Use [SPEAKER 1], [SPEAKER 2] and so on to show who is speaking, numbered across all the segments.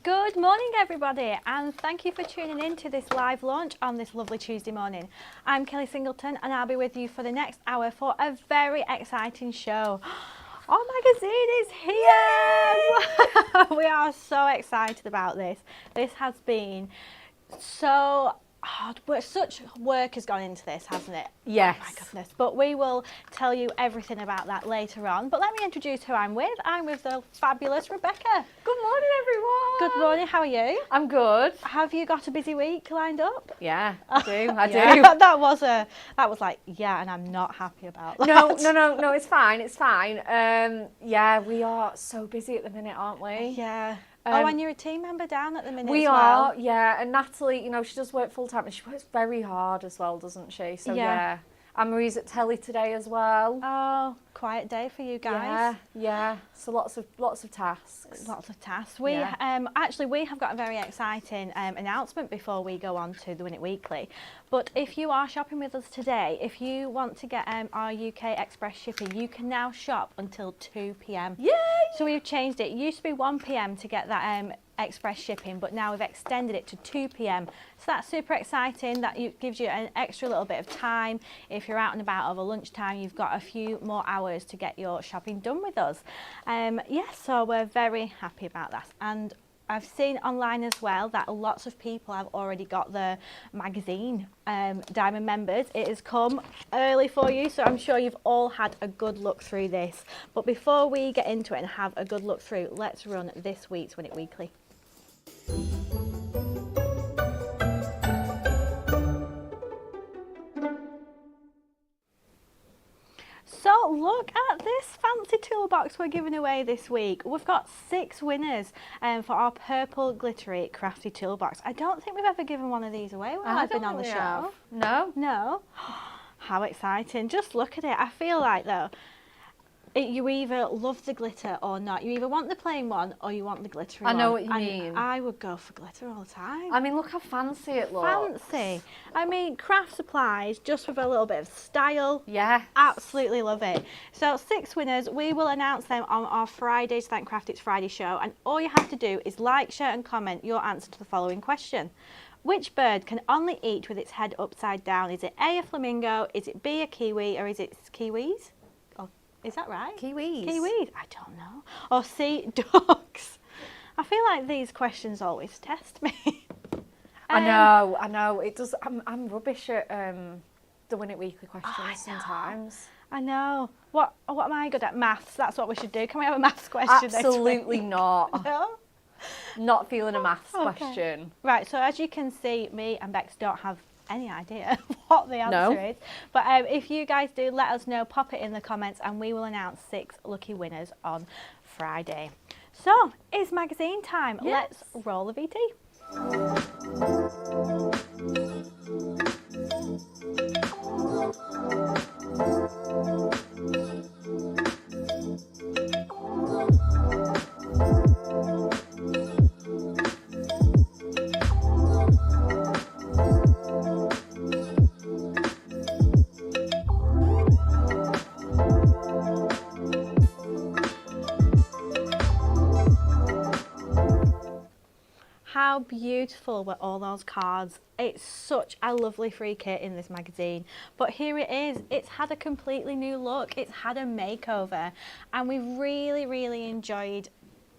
[SPEAKER 1] Good morning everybody, and thank you for tuning in to this live launch on this lovely Tuesday morning. I'm Kelly Singleton and I'll be with you for the next hour for a very exciting show. Our magazine is here! We are so excited about this. This has been so hard work. Such work has gone into this, hasn't it?
[SPEAKER 2] Yes.
[SPEAKER 1] Oh my goodness. But we will tell you everything about that later on. But let me introduce who I'm with. I'm with the fabulous Rebecca.
[SPEAKER 2] Good morning, everyone.
[SPEAKER 1] Good morning, how are you?
[SPEAKER 2] I'm good.
[SPEAKER 1] Have you got a busy week lined up?
[SPEAKER 2] Yeah, I do. I
[SPEAKER 1] Yeah.
[SPEAKER 2] do.
[SPEAKER 1] that was like, yeah, and I'm not happy about that.
[SPEAKER 2] No, it's fine. It's fine. Yeah, we are so busy at the minute, aren't we?
[SPEAKER 1] Yeah. And you're a team member down at the minute
[SPEAKER 2] We
[SPEAKER 1] as well.
[SPEAKER 2] are, yeah. And Natalie, you know, she does work full time and she works very hard as well, doesn't she? So yeah. Anne-Marie's at telly today as well.
[SPEAKER 1] Oh, quiet day for you guys.
[SPEAKER 2] Yeah. So lots of tasks.
[SPEAKER 1] Lots of tasks. We actually we have got a very exciting announcement before we go on to the Win It Weekly. But if you are shopping with us today, if you want to get our UK Express shipping, you can now shop until 2 p.m.
[SPEAKER 2] Yay!
[SPEAKER 1] So we've changed it. It used to be 1 p.m. to get that express shipping, but now we've extended it to 2 p.m. So that's super exciting. That gives you an extra little bit of time. If you're out and about over lunchtime, you've got a few more hours to get your shopping done with us. So we're very happy about that. And I've seen online as well that lots of people have already got the magazine, Diamond members. It has come early for you, so I'm sure you've all had a good look through this. But before we get into it and have a good look through, let's run this week's Win It Weekly. So look at this fancy toolbox we're giving away this week. We've got 6 winners for our purple glittery crafty toolbox. I don't think we've ever given one of these away while I've been on the show. No? How exciting. Just look at it. I feel like though, you either love the glitter or not. You either want the plain one or you want the glittery one.
[SPEAKER 2] I know what you mean.
[SPEAKER 1] I would go for glitter all the time.
[SPEAKER 2] I mean, look how fancy it looks.
[SPEAKER 1] Fancy. I mean, craft supplies just with a little bit of style.
[SPEAKER 2] Yeah.
[SPEAKER 1] Absolutely love it. So 6 winners, we will announce them on our Friday's Thank Craft It's Friday show. And all you have to do is like, share and comment your answer to the following question. Which bird can only eat with its head upside down? Is it A, a flamingo? Is it B, a kiwi? Or is it kiwis? Is that right?
[SPEAKER 2] Kiwis.
[SPEAKER 1] Kiwis? I don't know. Or C, ducks. I feel like these questions always test me.
[SPEAKER 2] I know. It does. I'm rubbish at the Win It Weekly questions sometimes.
[SPEAKER 1] I know. What am I good at? Maths. That's what we should do. Can we have a maths question?
[SPEAKER 2] Absolutely not.
[SPEAKER 1] No?
[SPEAKER 2] Not feeling a maths question.
[SPEAKER 1] Right. So as you can see, me and Bex don't have any idea what the answer is. But if you guys do, let us know. Pop it in the comments and we will announce 6 lucky winners on Friday. So it's magazine time.
[SPEAKER 2] Yes.
[SPEAKER 1] Let's roll the VT. How beautiful were all those cards. It's such a lovely free kit in this magazine. But here it is. It's had a completely new look. It's had a makeover. And we've really enjoyed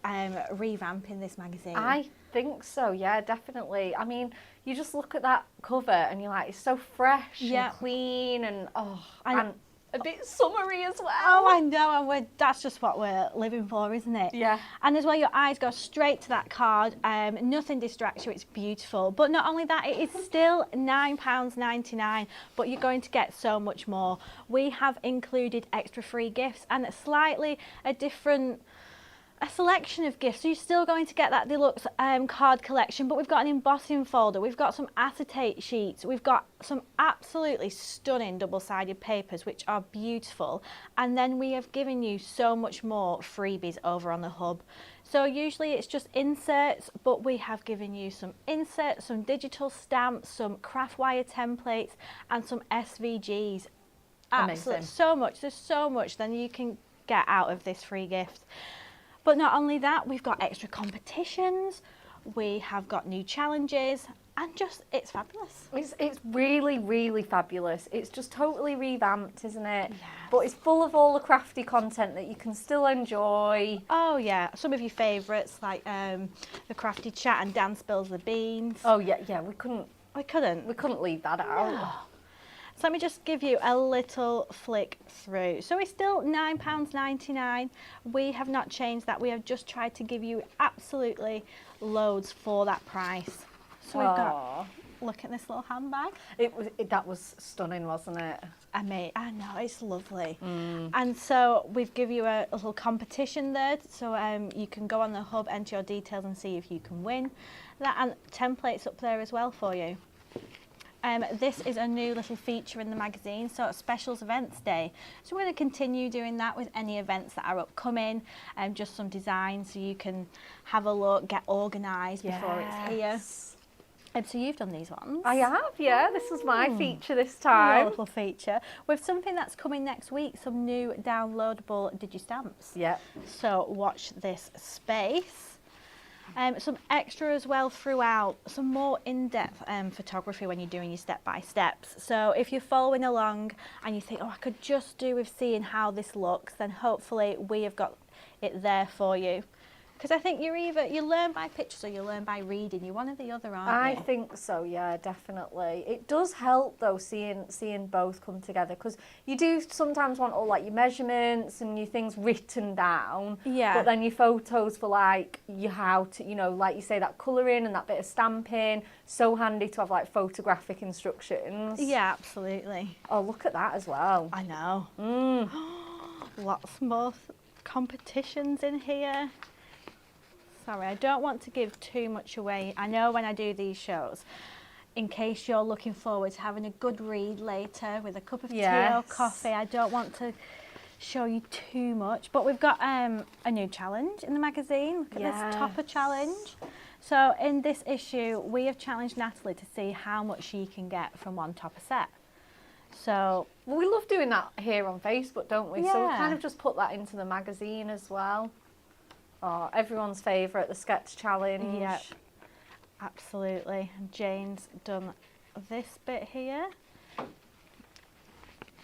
[SPEAKER 1] revamping this magazine.
[SPEAKER 2] I think so, yeah, definitely. I mean, you just look at that cover and you're like, it's so fresh and clean and and a bit summery as well.
[SPEAKER 1] Oh, I know, and that's just what we're living for, isn't it?
[SPEAKER 2] Yeah.
[SPEAKER 1] And as well, your eyes go straight to that card. Nothing distracts you. It's beautiful. But not only that, it is still £9.99, but you're going to get so much more. We have included extra free gifts and a selection of gifts. So you're still going to get that deluxe card collection, but we've got an embossing folder, we've got some acetate sheets, we've got some absolutely stunning double-sided papers which are beautiful, and then we have given you so much more freebies over on the hub. So usually it's just inserts, but we have given you some inserts, some digital stamps, some craft wire templates and some SVGs. Absolutely, so much. There's so much then you can get out of this free gift. But not only that, we've got extra competitions. We have got new challenges, and just, it's fabulous.
[SPEAKER 2] It's really, really fabulous. It's just totally revamped, isn't it?
[SPEAKER 1] Yes.
[SPEAKER 2] But it's full of all the crafty content that you can still enjoy.
[SPEAKER 1] Oh yeah, some of your favourites like the crafty chat and Dan spills the beans.
[SPEAKER 2] Oh yeah, we couldn't leave that out.
[SPEAKER 1] No. So let me just give you a little flick through. So it's still £9.99. We have not changed that. We have just tried to give you absolutely loads for that price. So we've got, look at this little handbag.
[SPEAKER 2] That was stunning, wasn't it?
[SPEAKER 1] I know, it's lovely. And so we've give you a little competition there, so you can go on the hub, enter your details and see if you can win. That, and templates up there as well for you. This is a new little feature in the magazine, so Specials Events Day. So we're going to continue doing that with any events that are upcoming, just some designs so you can have a look, get organised before it's here. So you've done these ones.
[SPEAKER 2] I have, yeah. This was my feature this time.
[SPEAKER 1] A little feature with something that's coming next week, some new downloadable digi-stamps.
[SPEAKER 2] Yeah.
[SPEAKER 1] So watch this space. Some extra as well throughout, some more in-depth photography when you're doing your step-by-steps. So if you're following along and you think, oh, I could just do with seeing how this looks, then hopefully we have got it there for you. Because I think you learn by pictures or you learn by reading. You're one or the other, aren't you?
[SPEAKER 2] I think so, yeah, definitely. It does help though seeing both come together, because you do sometimes want all like your measurements and your things written down.
[SPEAKER 1] Yeah.
[SPEAKER 2] But then your photos for like your how to, you know, like you say, that colouring and that bit of stamping. So handy to have like photographic instructions.
[SPEAKER 1] Yeah, absolutely.
[SPEAKER 2] Oh, look at that as well.
[SPEAKER 1] I know. Lots more competitions in here. Sorry, I don't want to give too much away. I know when I do these shows, in case you're looking forward to having a good read later with a cup of tea or coffee, I don't want to show you too much. But we've got a new challenge in the magazine. Look at this topper challenge. So in this issue, we have challenged Natalie to see how much she can get from one topper set. So
[SPEAKER 2] well, we love doing that here on Facebook, don't we?
[SPEAKER 1] Yeah.
[SPEAKER 2] So we kind of just put that into the magazine as well. Oh, everyone's favourite, the sketch challenge.
[SPEAKER 1] Yep, absolutely. And Jane's done this bit here.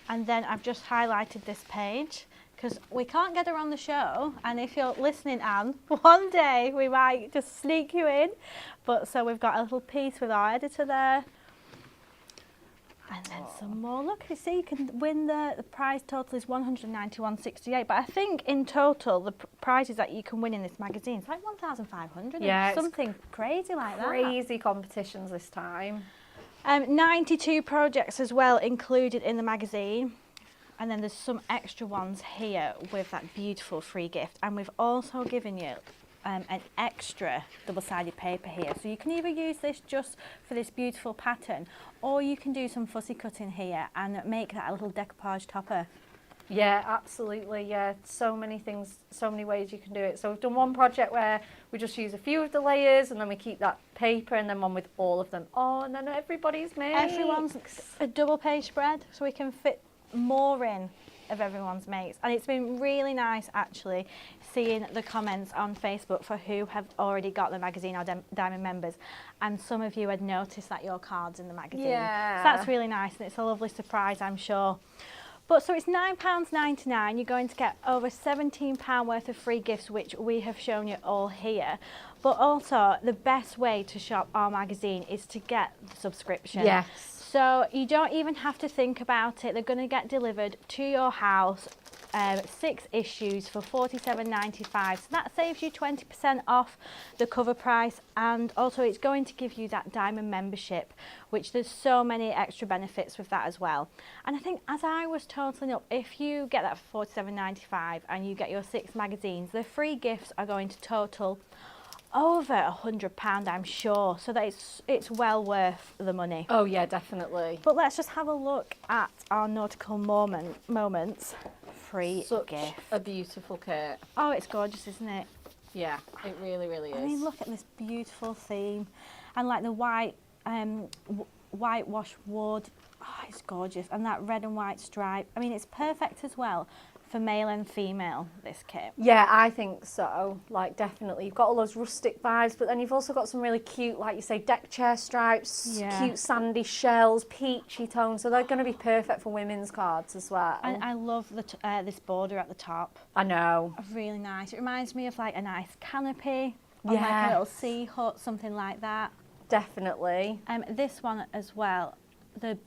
[SPEAKER 1] And then I've just highlighted this page because we can't get her on the show. And if you're listening, Anne, one day we might just sneak you in. But so we've got a little piece with our editor there. And then some more. Look, you see, you can win the prize total is $191.68. But I think in total, the prizes that you can win in this magazine is like 1,500.
[SPEAKER 2] Yeah,
[SPEAKER 1] something crazy like that.
[SPEAKER 2] Crazy competitions this time.
[SPEAKER 1] 92 projects as well included in the magazine. And then there's some extra ones here with that beautiful free gift. And we've also given you an extra double-sided paper here, so you can either use this just for this beautiful pattern, or you can do some fussy cutting here and make that a little decoupage topper.
[SPEAKER 2] Yeah, absolutely, yeah. So many things, so many ways you can do it. So we've done one project where we just use a few of the layers and then we keep that paper, and then one with all of them. Oh, and then everybody's makes.
[SPEAKER 1] Everyone's a double page spread, so we can fit more in of everyone's makes. And it's been really nice actually seeing the comments on Facebook for who have already got the magazine or Diamond members, and some of you had noticed that your card's in the magazine.
[SPEAKER 2] Yeah.
[SPEAKER 1] So that's really nice, and it's a lovely surprise, I'm sure. But so it's £9.99. You're going to get over £17 worth of free gifts, which we have shown you all here. But also the best way to shop our magazine is to get the subscription.
[SPEAKER 2] Yes.
[SPEAKER 1] So you don't even have to think about it. They're going to get delivered to your house, 6 issues for $47.95. So that saves you 20% off the cover price, and also it's going to give you that Diamond membership, which there's so many extra benefits with that as well. And I think as I was totaling up, if you get that for $47.95 and you get your 6 magazines, the free gifts are going to total over £100, I'm sure, so that it's well worth the money.
[SPEAKER 2] Oh yeah, definitely.
[SPEAKER 1] But let's just have a look at our nautical moments free
[SPEAKER 2] Such
[SPEAKER 1] gift.
[SPEAKER 2] a beautiful kit.
[SPEAKER 1] Oh, it's gorgeous, isn't it?
[SPEAKER 2] Yeah, it really, really is.
[SPEAKER 1] I mean, look at this beautiful theme, and like the white whitewash wood. Oh, it's gorgeous, and that red and white stripe. I mean, it's perfect as well for male and female, this kit.
[SPEAKER 2] Yeah, I think so. Like, definitely. You've got all those rustic vibes, but then you've also got some really cute, like you say, deck chair stripes,
[SPEAKER 1] Yeah.
[SPEAKER 2] cute sandy shells, peachy tones. So they're going to be perfect for women's cards as well.
[SPEAKER 1] And I love this border at the top.
[SPEAKER 2] I know.
[SPEAKER 1] Really nice. It reminds me of like a nice canopy, or like a
[SPEAKER 2] Yes.
[SPEAKER 1] little sea hut, something like that.
[SPEAKER 2] Definitely.
[SPEAKER 1] This one as well, the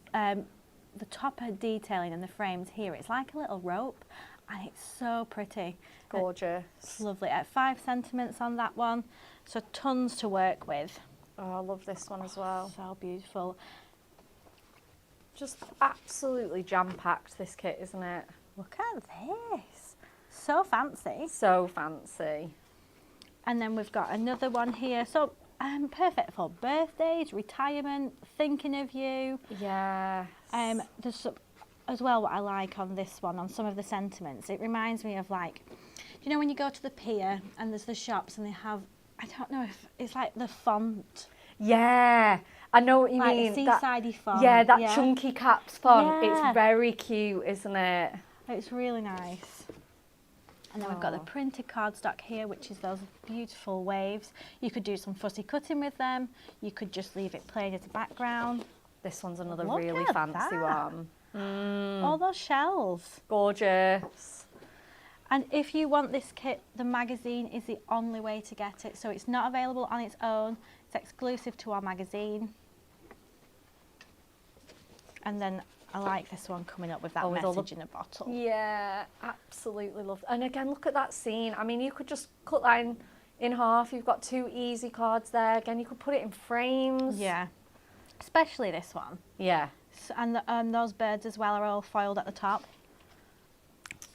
[SPEAKER 1] topper detailing and the frames here, it's like a little rope, and it's so pretty.
[SPEAKER 2] Gorgeous.
[SPEAKER 1] It's lovely. At 5 centimetres on that one, so tons to work with.
[SPEAKER 2] Oh, I love this one as well.
[SPEAKER 1] So beautiful.
[SPEAKER 2] Just absolutely jam-packed, this kit, isn't it?
[SPEAKER 1] Look at this. So fancy.
[SPEAKER 2] So fancy.
[SPEAKER 1] And then we've got another one here. So perfect for birthdays, retirement, thinking of you.
[SPEAKER 2] Yeah.
[SPEAKER 1] There's some, as well, what I like on this one, on some of the sentiments, it reminds me of like, do you know when you go to the pier and there's the shops and they have, I don't know if it's like the font.
[SPEAKER 2] Yeah. I know what you
[SPEAKER 1] Like
[SPEAKER 2] mean.
[SPEAKER 1] seasidey font.
[SPEAKER 2] Yeah, that chunky caps font.
[SPEAKER 1] Yeah.
[SPEAKER 2] It's very cute, isn't it?
[SPEAKER 1] It's really nice. And then we've got the
[SPEAKER 2] Oh.
[SPEAKER 1] printed cardstock here, which is those beautiful waves. You could do some fussy cutting with them. You could just leave it plain as a background.
[SPEAKER 2] This one's another
[SPEAKER 1] Look
[SPEAKER 2] really
[SPEAKER 1] at
[SPEAKER 2] fancy
[SPEAKER 1] that.
[SPEAKER 2] one.
[SPEAKER 1] All those shells.
[SPEAKER 2] Gorgeous.
[SPEAKER 1] And if you want this kit, the magazine is the only way to get it. So it's not available on its own. It's exclusive to our magazine. And then I like this one coming up with that
[SPEAKER 2] with all
[SPEAKER 1] message in a bottle.
[SPEAKER 2] Yeah, absolutely love. And again, look at that scene. I mean, you could just cut that in half. You've got 2 easy cards there. Again, you could put it in frames.
[SPEAKER 1] Yeah, especially this one.
[SPEAKER 2] Yeah.
[SPEAKER 1] And those birds as well are all foiled at the top.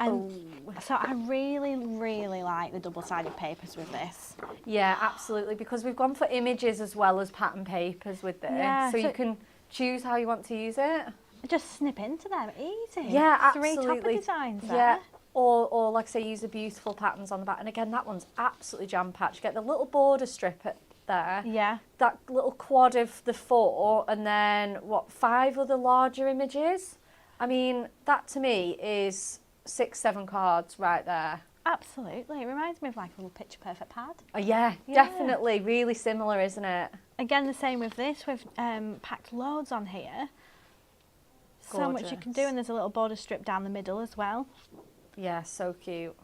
[SPEAKER 1] And so I really, really like the double-sided papers with this.
[SPEAKER 2] Yeah, absolutely. Because we've gone for images as well as pattern papers with this.
[SPEAKER 1] Yeah,
[SPEAKER 2] so
[SPEAKER 1] so
[SPEAKER 2] you can choose how you want to use it.
[SPEAKER 1] Just snip into them, easy.
[SPEAKER 2] Yeah,
[SPEAKER 1] 3
[SPEAKER 2] absolutely.
[SPEAKER 1] topper designs there.
[SPEAKER 2] Yeah. Or like I say, use the beautiful patterns on the back. And again, that one's absolutely jam-packed. You get the little border strip there.
[SPEAKER 1] Yeah.
[SPEAKER 2] That little quad of the 4, and then, 5 other larger images? I mean, that to me is 6, 7 cards right there.
[SPEAKER 1] Absolutely. It reminds me of like a little picture perfect pad.
[SPEAKER 2] Yeah,
[SPEAKER 1] Yeah.
[SPEAKER 2] definitely. Really similar, isn't it?
[SPEAKER 1] Again, the same with this. We've packed loads on here. So much you can do, and there's a little border strip down the middle as well.
[SPEAKER 2] Yeah, so cute.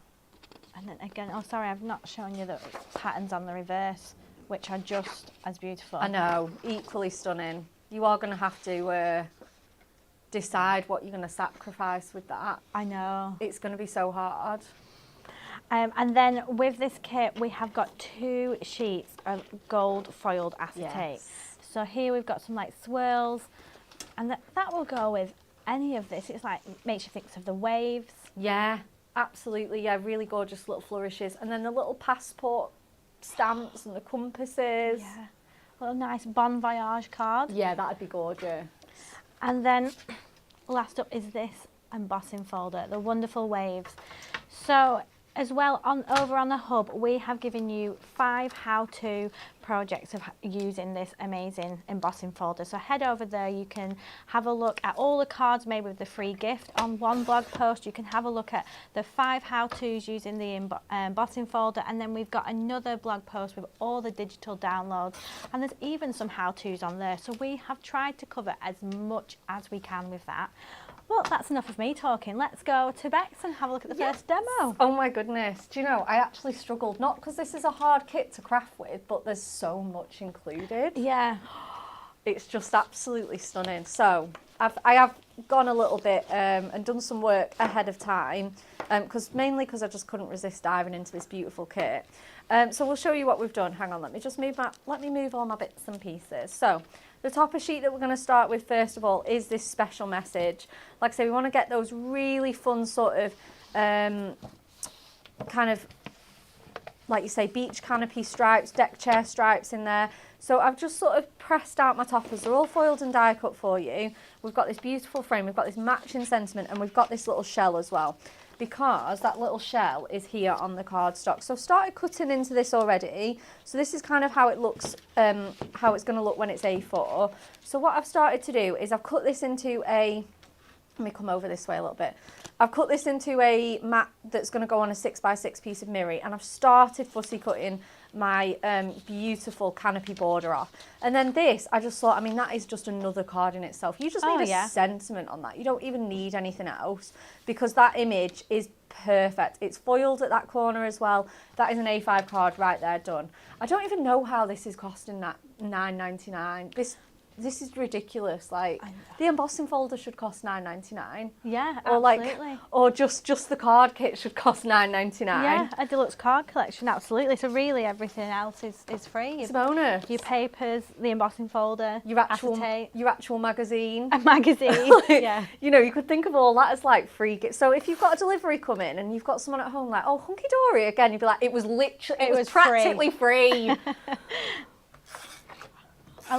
[SPEAKER 1] And then again, oh sorry, I've not shown you the patterns on the reverse, which are just as beautiful.
[SPEAKER 2] I know, equally stunning. You are going to have to decide what you're going to sacrifice with that.
[SPEAKER 1] I know.
[SPEAKER 2] It's going to be so hard.
[SPEAKER 1] And then with this kit, we have got 2 sheets of gold foiled acetate.
[SPEAKER 2] Yes.
[SPEAKER 1] So here we've got some like swirls, and that will go with any of this. It's like, makes you think of the waves.
[SPEAKER 2] Yeah, absolutely. Yeah, really gorgeous little flourishes. And then the little passport stamps and the compasses.
[SPEAKER 1] Yeah. Little nice Bon Voyage card.
[SPEAKER 2] Yeah, that'd be gorgeous.
[SPEAKER 1] And then last up is this embossing folder, the wonderful waves. So as well, over on the hub, we have given you 5 how-to projects of using this amazing embossing folder. So head over there, you can have a look at all the cards made with the free gift. On one blog post, you can have a look at the 5 how-tos using the embossing folder, and then we've got another blog post with all the digital downloads, and there's even some how-tos on there. So we have tried to cover as much as we can with that. Well, that's enough of me talking. Let's go to Bex and have a look at the first demo.
[SPEAKER 2] Oh my goodness. Do you know, I actually struggled, not because this is a hard kit to craft with, but there's so much included.
[SPEAKER 1] Yeah.
[SPEAKER 2] It's just absolutely stunning. So I have gone a little bit and done some work ahead of time, mainly because I just couldn't resist diving into this beautiful kit. So we'll show you what we've done. Hang on, let me move all my bits and pieces. So the topper sheet that we're going to start with first of all is this special message. Like I say, we want to get those really fun sort of kind of, like you say, beach canopy stripes, deck chair stripes in there. So I've just sort of pressed out my toppers. They're all foiled and die cut for you. We've got this beautiful frame, we've got this matching sentiment, and we've got this little shell as well, because that little shell is here on the cardstock. So I've started cutting into this already. So this is kind of how it looks, how it's going to look when it's A4. So what I've started to do is I've cut this into a Let me come over this way a little bit. I've cut this into a mat that's going to go on a 6x6 piece of mirror, and I've started fussy cutting my beautiful canopy border off. And then this, I just thought, I mean, that is just another card in itself. You just need a sentiment on that. You don't even need anything else, because that image is perfect. It's foiled at that corner as well. That is an A5 card right there, done. I don't even know how this is costing that £9.99. This is ridiculous. Like, the embossing folder should cost £9.99.
[SPEAKER 1] Yeah,
[SPEAKER 2] or
[SPEAKER 1] absolutely.
[SPEAKER 2] Or just the card kit should cost £9.99.
[SPEAKER 1] Yeah, a deluxe card collection, absolutely. So really everything else is free.
[SPEAKER 2] It's a bonus.
[SPEAKER 1] Your papers, the embossing folder,
[SPEAKER 2] your actual magazine.
[SPEAKER 1] A magazine, yeah.
[SPEAKER 2] You know, you could think of all that as like free gifts. So if you've got a delivery coming and you've got someone at home like, oh, Hunkydory again, you'd be like, it was practically free.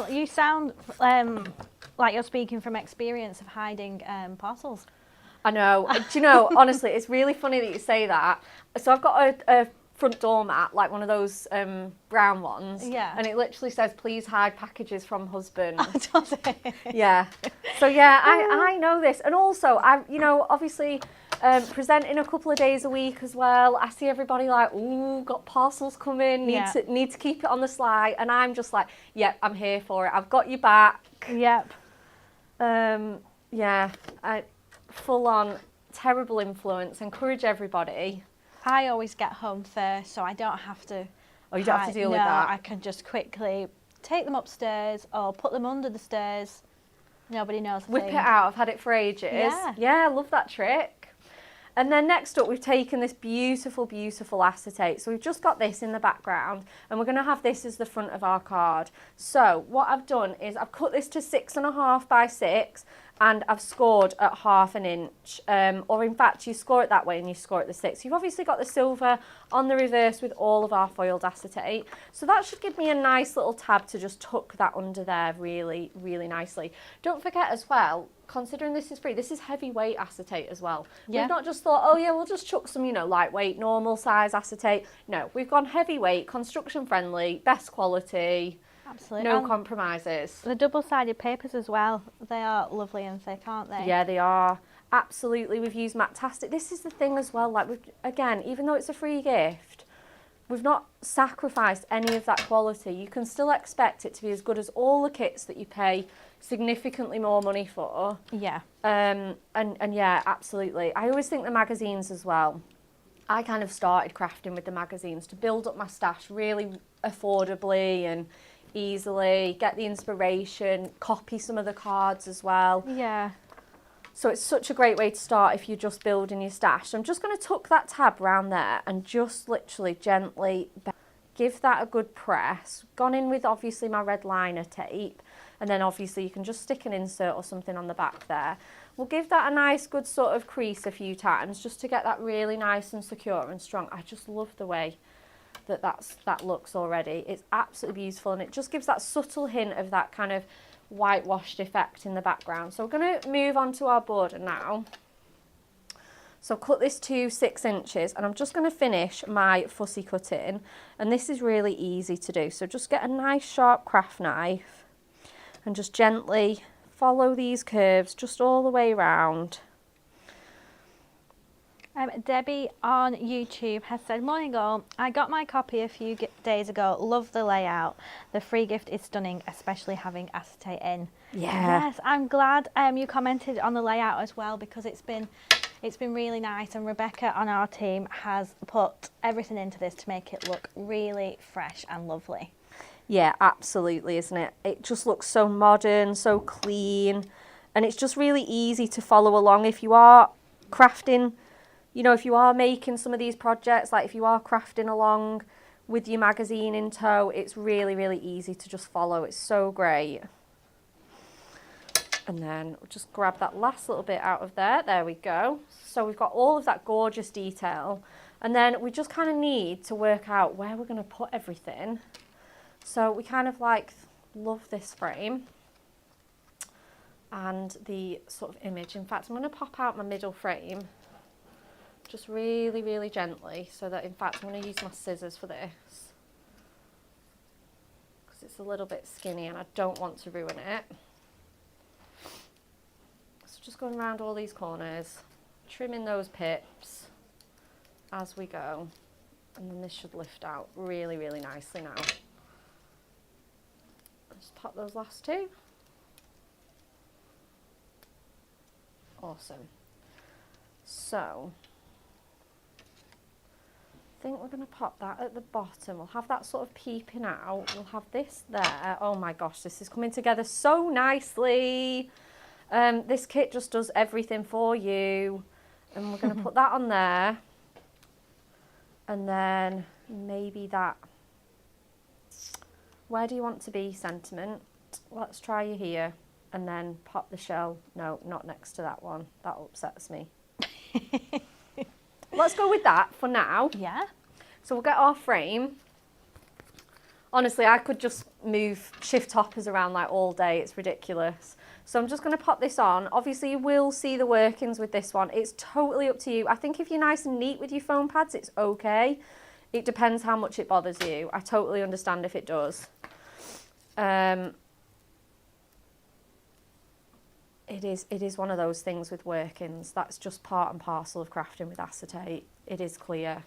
[SPEAKER 1] You sound like you're speaking from experience of hiding parcels.
[SPEAKER 2] I know. Do you know, honestly, it's really funny that you say that. So I've got a front door mat, like one of those brown ones.
[SPEAKER 1] Yeah.
[SPEAKER 2] And it literally says, please hide packages from husband.
[SPEAKER 1] Oh, does it?
[SPEAKER 2] Yeah. So yeah, I know this. And also, obviously presenting a couple of days a week as well. I see everybody like, ooh, got parcels coming, need to keep it on the sly. And I'm just like, yep, I'm here for it. I've got your back.
[SPEAKER 1] Yep.
[SPEAKER 2] Yeah, full on terrible influence. Encourage everybody.
[SPEAKER 1] I always get home first, so I don't have to.
[SPEAKER 2] Oh, you don't have to deal with that?
[SPEAKER 1] I can just quickly take them upstairs or put them under the stairs. Nobody knows.
[SPEAKER 2] Whip it out. I've had it for ages. Yeah, I love that trick. And then next up, we've taken this beautiful, beautiful acetate. So we've just got this in the background, and we're going to have this as the front of our card. So what I've done is I've cut this to 6.5 by 6, and I've scored at 1/2 inch. Or in fact, you score it that way and you score at the 6. You've obviously got the silver on the reverse with all of our foiled acetate. So that should give me a nice little tab to just tuck that under there really, really nicely. Don't forget as well, considering this is free, this is heavyweight acetate as well. Yeah. We've not just thought, oh yeah, we'll just chuck some, lightweight, normal size acetate. No, we've gone heavyweight, construction friendly, best quality.
[SPEAKER 1] Absolutely.
[SPEAKER 2] No compromises.
[SPEAKER 1] The double-sided papers as well, they are lovely and thick, aren't they?
[SPEAKER 2] Yeah, they are. Absolutely. We've used Matastic. This is the thing as well, like, again, even though it's a free gift, we've not sacrificed any of that quality. You can still expect it to be as good as all the kits that you pay significantly more money for.
[SPEAKER 1] Yeah.
[SPEAKER 2] And yeah, absolutely. I always think the magazines as well. I kind of started crafting with the magazines to build up my stash really affordably and easily, get the inspiration, copy some of the cards as well.
[SPEAKER 1] Yeah.
[SPEAKER 2] So it's such a great way to start if you're just building your stash. So I'm just going to tuck that tab around there and just literally gently give that a good press. Gone in with obviously my red liner tape, and then obviously you can just stick an insert or something on the back there. We'll give that a nice good sort of crease a few times just to get that really nice and secure and strong. I just love the way that looks already. It's absolutely beautiful, and it just gives that subtle hint of that kind of whitewashed effect in the background. So we're going to move on to our border now. So cut this to 6 inches, and I'm just going to finish my fussy cutting, and this is really easy to do. So just get a nice sharp craft knife and just gently follow these curves just all the way around.
[SPEAKER 1] Debbie on YouTube has said, morning all, I got my copy a few days ago, love the layout, the free gift is stunning, especially having acetate in.
[SPEAKER 2] Yeah.
[SPEAKER 1] Yes, I'm glad you commented on the layout as well, because it's been really nice, and Rebecca on our team has put everything into this to make it look really fresh and lovely.
[SPEAKER 2] Yeah, absolutely, isn't it? It just looks so modern, so clean, and it's just really easy to follow along if you are crafting. If you are making some of these projects, like if you are crafting along with your magazine in tow, it's really, really easy to just follow. It's so great. And then we'll just grab that last little bit out of there. There we go. So we've got all of that gorgeous detail. And then we just kind of need to work out where we're going to put everything. So we kind of love this frame and the sort of image. In fact, I'm going to pop out my middle frame. Just really, really gently, so that, in fact, I'm going to use my scissors for this, because it's a little bit skinny and I don't want to ruin it. So just going around all these corners, trimming those pips as we go. And then this should lift out really, really nicely now. Just pop those last two. Awesome. So, I think we're going to pop that at the bottom. We'll have that sort of peeping out. We'll have this there. Oh my gosh, this is coming together so nicely. This kit just does everything for you. And we're going to put that on there. And then maybe that. Where do you want to be, sentiment? Let's try you here. And then pop the shell. No, not next to that one. That upsets me. Let's go with that for now.
[SPEAKER 1] Yeah.
[SPEAKER 2] So we'll get our frame. Honestly, I could just shift toppers around like all day. It's ridiculous. So I'm just going to pop this on. Obviously, you will see the workings with this one. It's totally up to you. I think if you're nice and neat with your foam pads, it's okay. It depends how much it bothers you. I totally understand if it does. It is one of those things with workings. That's just part and parcel of crafting with acetate. It is clear.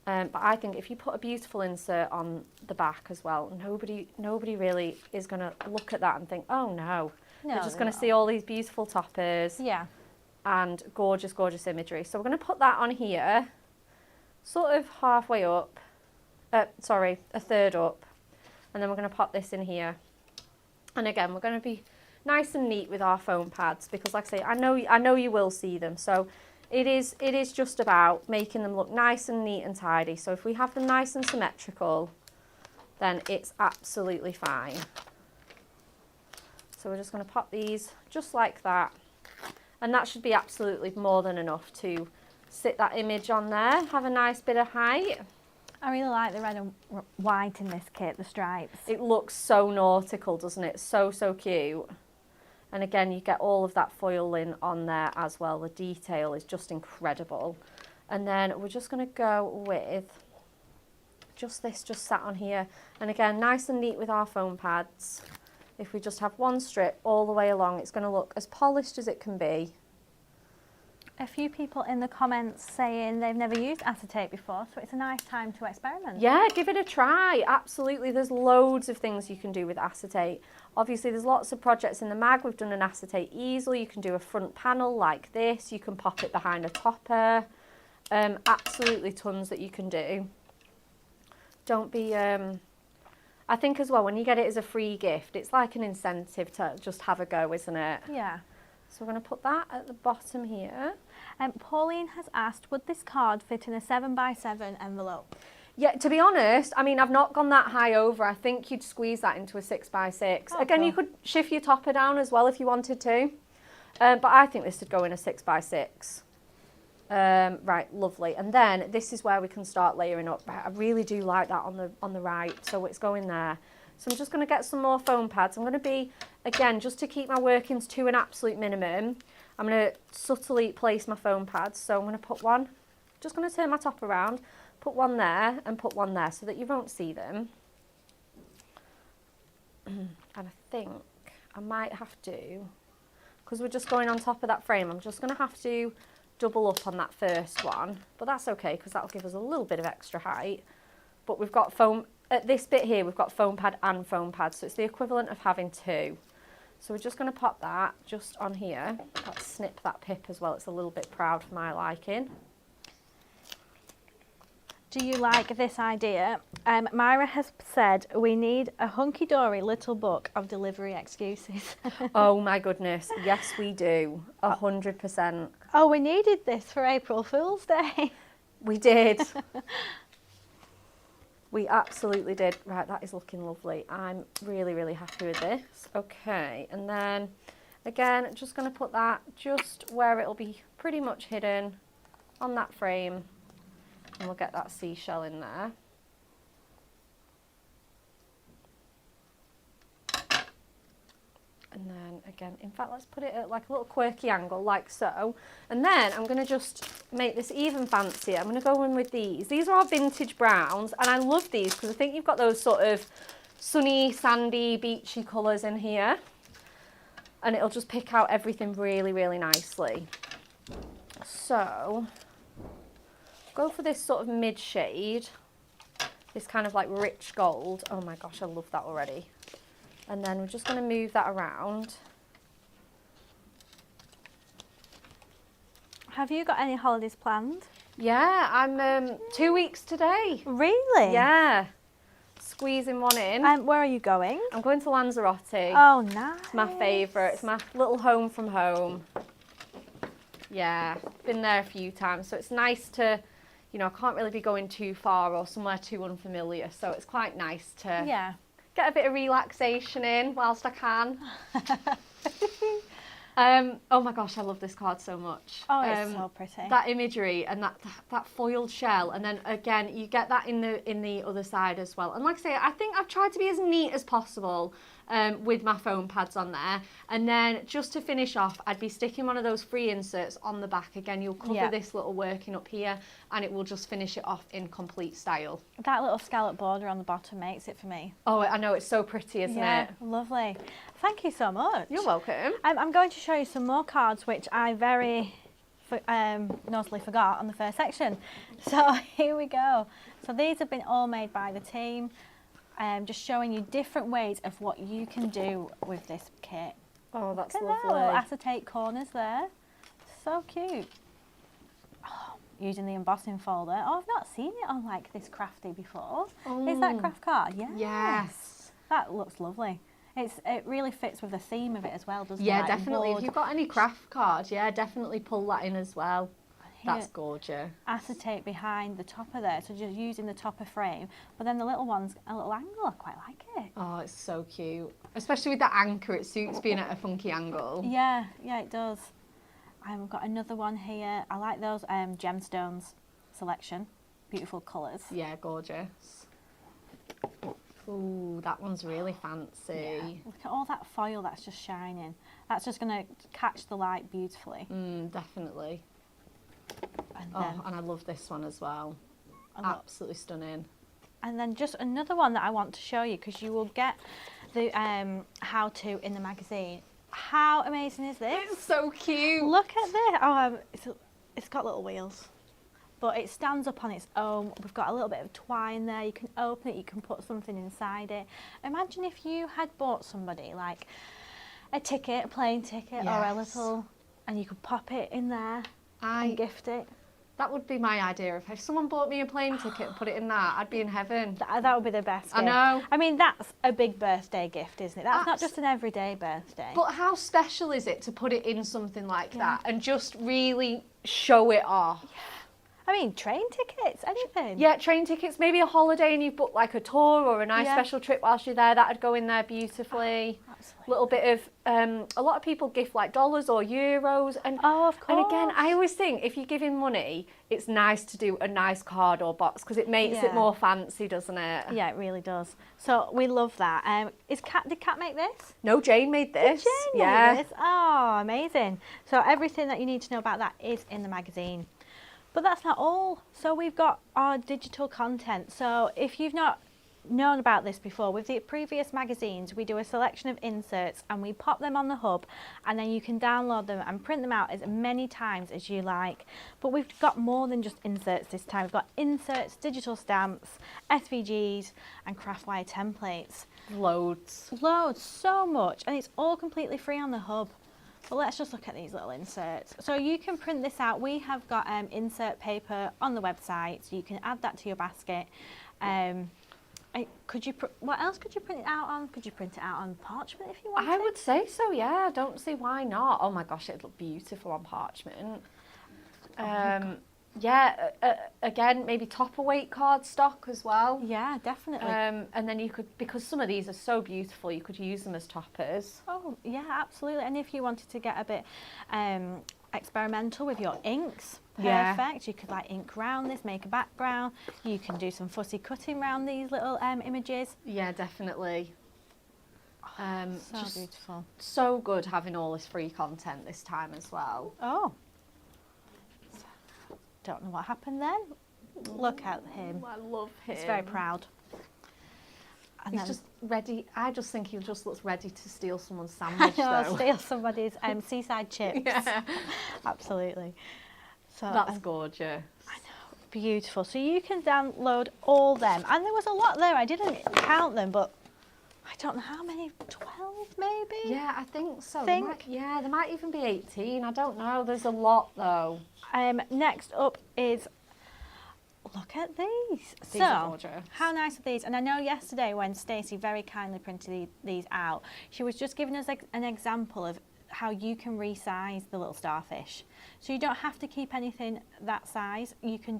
[SPEAKER 2] But I think if you put a beautiful insert on the back as well, nobody really is going to look at that and think, oh no. They're just going to see all these beautiful toppers.
[SPEAKER 1] Yeah.
[SPEAKER 2] And gorgeous, gorgeous imagery. So we're going to put that on here, sort of halfway up. Sorry, a third up. And then we're going to pop this in here. And again, we're going to be nice and neat with our foam pads because, like I say, I know you will see them. So it is just about making them look nice and neat and tidy. So if we have them nice and symmetrical, then it's absolutely fine. So we're just going to pop these just like that. And that should be absolutely more than enough to sit that image on there, have a nice bit of height.
[SPEAKER 1] I really like the red and white in this kit, the stripes.
[SPEAKER 2] It looks so nautical, doesn't it? So, so cute. And again, you get all of that foiling on there as well. The detail is just incredible. And then we're just going to go with just this, just sat on here. And again, nice and neat with our foam pads. If we just have one strip all the way along, it's going to look as polished as it can be.
[SPEAKER 1] A few people in the comments saying they've never used acetate before, so it's a nice time to experiment.
[SPEAKER 2] Yeah, give it a try. Absolutely. There's loads of things you can do with acetate. Obviously, there's lots of projects in the mag. We've done an acetate easel. You can do a front panel like this. You can pop it behind a topper. Absolutely tons that you can do. Don't be... I think as well, when you get it as a free gift, it's like an incentive to just have a go, isn't it?
[SPEAKER 1] Yeah.
[SPEAKER 2] So we're going to put that at the bottom here.
[SPEAKER 1] Pauline has asked, would this card fit in a 7x7 envelope? Yeah,
[SPEAKER 2] to be honest, I mean, I've not gone that high over. I think you'd squeeze that into a 6x6.
[SPEAKER 1] Oh,
[SPEAKER 2] again,
[SPEAKER 1] cool.
[SPEAKER 2] You could shift your topper down as well if you wanted to. But I think this would go in a 6x6. Right, lovely. And then this is where we can start layering up. I really do like that on the right, so it's going there. So I'm just going to get some more foam pads. I'm going to be, again, just to keep my workings to an absolute minimum, I'm going to subtly place my foam pads. So I'm going to put one, just going to turn my top around, put one there and put one there so that you won't see them. And I think I might have to, because we're just going on top of that frame, I'm just going to have to double up on that first one, but that's okay because that'll give us a little bit of extra height. But we've got foam, at this bit here, we've got foam pad and foam pad, so it's the equivalent of having two. So we're just going to pop that just on here. Let's snip that pip as well, it's a little bit proud for my liking.
[SPEAKER 1] Do you like this idea? Myra has said we need a hunky-dory little book of delivery excuses.
[SPEAKER 2] Oh my goodness, yes we do, 100%.
[SPEAKER 1] Oh, we needed this for April Fool's Day.
[SPEAKER 2] We did. We absolutely did. Right, that is looking lovely. I'm really, really happy with this. Okay, and then again, just going to put that just where it'll be pretty much hidden on that frame. And we'll get that seashell in there. And then again, in fact, let's put it at like a little quirky angle like so. And then I'm going to just make this even fancier. I'm going to go in with these. These are our vintage browns and I love these because I think you've got those sort of sunny, sandy, beachy colours in here. and it'll just pick out everything really, really nicely. So go for this sort of mid shade, this kind of like rich gold. Oh my gosh, I love that already. And then we're just going to move that around.
[SPEAKER 1] Have you got any holidays planned?
[SPEAKER 2] Yeah, I'm 2 weeks today.
[SPEAKER 1] Really?
[SPEAKER 2] Yeah. Squeezing one in.
[SPEAKER 1] Where are you going?
[SPEAKER 2] I'm going to Lanzarote.
[SPEAKER 1] Oh, nice.
[SPEAKER 2] It's my favourite. It's my little home from home. Yeah, been there a few times. So it's nice to, you know, I can't really be going too far or somewhere too unfamiliar. So it's quite nice to get a bit of relaxation in whilst I can. Oh my gosh, I love this card so much.
[SPEAKER 1] Oh, it's so pretty.
[SPEAKER 2] That imagery and that foiled shell, and then again you get that in the other side as well. And like I say, I think I've tried to be as neat as possible with my foam pads on there. And then just to finish off, I'd be sticking one of those free inserts on the back. Again, you'll cover this little working up here, and it will just finish it off in complete style.
[SPEAKER 1] That little scallop border on the bottom makes it for me.
[SPEAKER 2] Oh, I know, it's so pretty, isn't it?
[SPEAKER 1] Lovely. Thank you so much.
[SPEAKER 2] You're welcome.
[SPEAKER 1] I'm going to show you some more cards which I very notably forgot on the first section. So here we go. So these have been all made by the team. Just showing you different ways of what you can do with this kit.
[SPEAKER 2] Oh, that's
[SPEAKER 1] Look at
[SPEAKER 2] lovely.
[SPEAKER 1] that little acetate corners there. So cute. Oh, using the embossing folder. Oh, I've not seen it on like this crafty before. Is that craft card? Yes.
[SPEAKER 2] Yes.
[SPEAKER 1] That looks lovely. It really fits with the theme of it as well, doesn't it?
[SPEAKER 2] Yeah,
[SPEAKER 1] Like
[SPEAKER 2] definitely.
[SPEAKER 1] wood.
[SPEAKER 2] If you've got any craft cards, yeah, definitely pull that in as well. That's gorgeous.
[SPEAKER 1] Acetate behind the topper there, so just using the topper frame, but then the little one's a little angle. I quite like it.
[SPEAKER 2] Oh, it's so cute. Especially with that anchor, it suits being at a funky angle.
[SPEAKER 1] Yeah, it does. I've got another one here. I like those gemstones selection. Beautiful colours.
[SPEAKER 2] Yeah, gorgeous. Ooh, that one's really fancy.
[SPEAKER 1] Yeah. Look at all that foil that's just shining. That's just going to catch the light beautifully.
[SPEAKER 2] Definitely.
[SPEAKER 1] And
[SPEAKER 2] and I love this one as well. Absolutely stunning.
[SPEAKER 1] And then just another one that I want to show you, because you will get the how-to in the magazine. How amazing is this?
[SPEAKER 2] It's so cute.
[SPEAKER 1] Look at this. Oh, it's got little wheels, but it stands up on its own. We've got a little bit of twine there. You can open it. You can put something inside it. Imagine if you had bought somebody like a ticket, a plane ticket, or a little, and you could pop it in there and gift it.
[SPEAKER 2] That would be my idea. If someone bought me a plane ticket and put it in that, I'd be in heaven.
[SPEAKER 1] That would be the best gift.
[SPEAKER 2] I know.
[SPEAKER 1] I mean, that's a big birthday gift, isn't it? That's not just an everyday birthday.
[SPEAKER 2] But how special is it to put it in something like that and just really show it off?
[SPEAKER 1] Yeah. I mean, train tickets, anything.
[SPEAKER 2] Yeah, train tickets, maybe a holiday and you've booked like a tour or a nice special trip whilst you're there, that'd go in there beautifully.
[SPEAKER 1] Absolutely.
[SPEAKER 2] Little bit of, a lot of people gift like dollars or euros. And,
[SPEAKER 1] of course.
[SPEAKER 2] And again, I always think if you're giving money, it's nice to do a nice card or box because it makes it more fancy, doesn't it?
[SPEAKER 1] Yeah, it really does. So we love that. Did Kat make this?
[SPEAKER 2] No, Jane made this.
[SPEAKER 1] Did Jane make this? Oh, amazing. So everything that you need to know about that is in the magazine. But that's not all. So we've got our digital content. So if you've not known about this before, with the previous magazines, we do a selection of inserts and we pop them on the hub, and then you can download them and print them out as many times as you like. But we've got more than just inserts this time. We've got inserts, digital stamps, SVGs and craft wire templates.
[SPEAKER 2] Loads,
[SPEAKER 1] so much, and it's all completely free on the hub. But let's just look at these little inserts. So you can print this out. We have got insert paper on the website, so you can add that to your basket. What else could you print it out on? Could you print it out on parchment if you wanted?
[SPEAKER 2] I would say so, yeah. I don't see why not. Oh my gosh, it'd look beautiful on parchment. Yeah, again, maybe topper weight cardstock as well.
[SPEAKER 1] Yeah, definitely.
[SPEAKER 2] And then you could, because some of these are so beautiful, you could use them as toppers.
[SPEAKER 1] Oh, yeah, absolutely. And if you wanted to get a bit experimental with your inks, perfect. You could like ink round this, make a background. You can do some fussy cutting around these little images.
[SPEAKER 2] Yeah, definitely.
[SPEAKER 1] So beautiful.
[SPEAKER 2] So good having all this free content this time as well.
[SPEAKER 1] Oh. Don't know what happened then. Look at him.
[SPEAKER 2] I love him.
[SPEAKER 1] He's very proud. And
[SPEAKER 2] He's
[SPEAKER 1] then,
[SPEAKER 2] just ready. I just think he just looks ready to steal someone's sandwich, though.
[SPEAKER 1] steal somebody's seaside chips.
[SPEAKER 2] Yeah.
[SPEAKER 1] Absolutely. So
[SPEAKER 2] That's gorgeous.
[SPEAKER 1] I know, beautiful. So you can download all them, and there was a lot there. I didn't count them, but I don't know how many. 12 maybe.
[SPEAKER 2] Yeah, I think so.
[SPEAKER 1] Think?
[SPEAKER 2] There might even be 18. I don't know. There's a lot though.
[SPEAKER 1] Next up is. Look at these.
[SPEAKER 2] These are gorgeous.
[SPEAKER 1] How nice are these? And I know yesterday when Stacey very kindly printed these out, she was just giving us an example of how you can resize the little starfish. So you don't have to keep anything that size. You can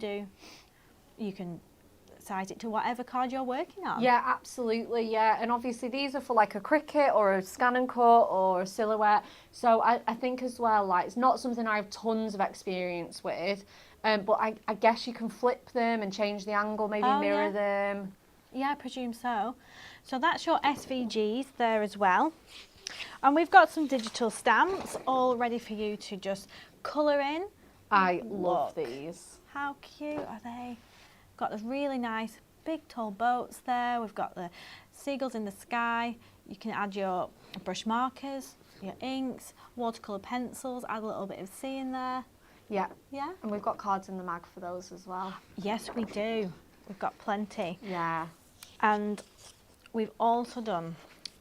[SPEAKER 1] size it to whatever card you're working on.
[SPEAKER 2] Yeah, absolutely, yeah. And obviously these are for like a cricket or a scan and cut or a silhouette. So I think as well, like, it's not something I have tons of experience with, but I guess you can flip them and change the angle, maybe mirror them.
[SPEAKER 1] Yeah, I presume so. So that's your SVGs there as well. And we've got some digital stamps all ready for you to just colour in.
[SPEAKER 2] I love these.
[SPEAKER 1] How cute are they? Got the really nice big tall boats there. We've got the seagulls in the sky. You can add your brush markers, your inks, watercolour pencils, add a little bit of sea in there.
[SPEAKER 2] Yeah.
[SPEAKER 1] Yeah?
[SPEAKER 2] And we've got cards in the mag for those as well.
[SPEAKER 1] Yes, we do. We've got plenty.
[SPEAKER 2] Yeah.
[SPEAKER 1] And we've also done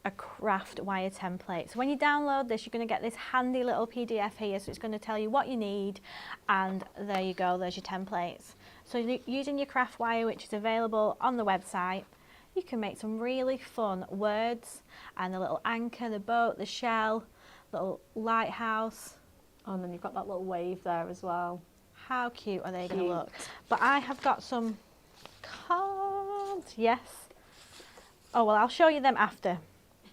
[SPEAKER 1] a craft wire template. So when you download this, you're going to get this handy little PDF here. So it's going to tell you what you need. And there you go, there's your templates. So using your craft wire, which is available on the website, you can make some really fun words and the little anchor, the boat, the shell, little lighthouse.
[SPEAKER 2] Oh, and then you've got that little wave there as well.
[SPEAKER 1] How cute are they going to look? But I have got some cards. Yes. Oh, well, I'll show you them after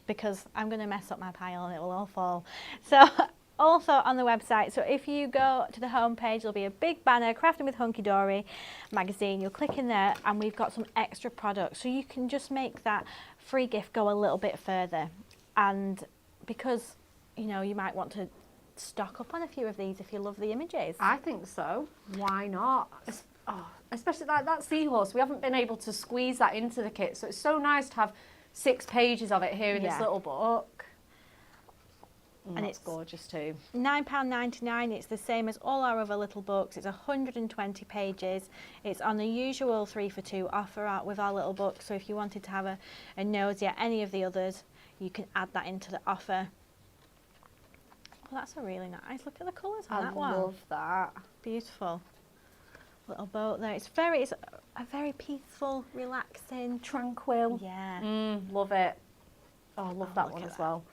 [SPEAKER 1] because I'm going to mess up my pile and it will all fall. So also on the website, so if you go to the homepage, there'll be a big banner, Crafting with Hunkydory magazine. You'll click in there and we've got some extra products. So you can just make that free gift go a little bit further. And because, you know, you might want to stock up on a few of these if you love the images.
[SPEAKER 2] I think so. Why not? Especially that seahorse. We haven't been able to squeeze that into the kit. So it's so nice to have 6 pages of it here in this little book. And it's gorgeous too.
[SPEAKER 1] £9.99. It's the same as all our other little books. It's 120 pages. It's on the usual 3 for 2 offer out with our little book. So if you wanted to have a nosy at any of the others, you can add that into the offer. Well, that's a really nice. Look at the colours on that one.
[SPEAKER 2] I love that.
[SPEAKER 1] Beautiful. Little boat there. It's a very peaceful, relaxing,
[SPEAKER 2] tranquil.
[SPEAKER 1] Yeah.
[SPEAKER 2] Love it. Oh, I love that one as well.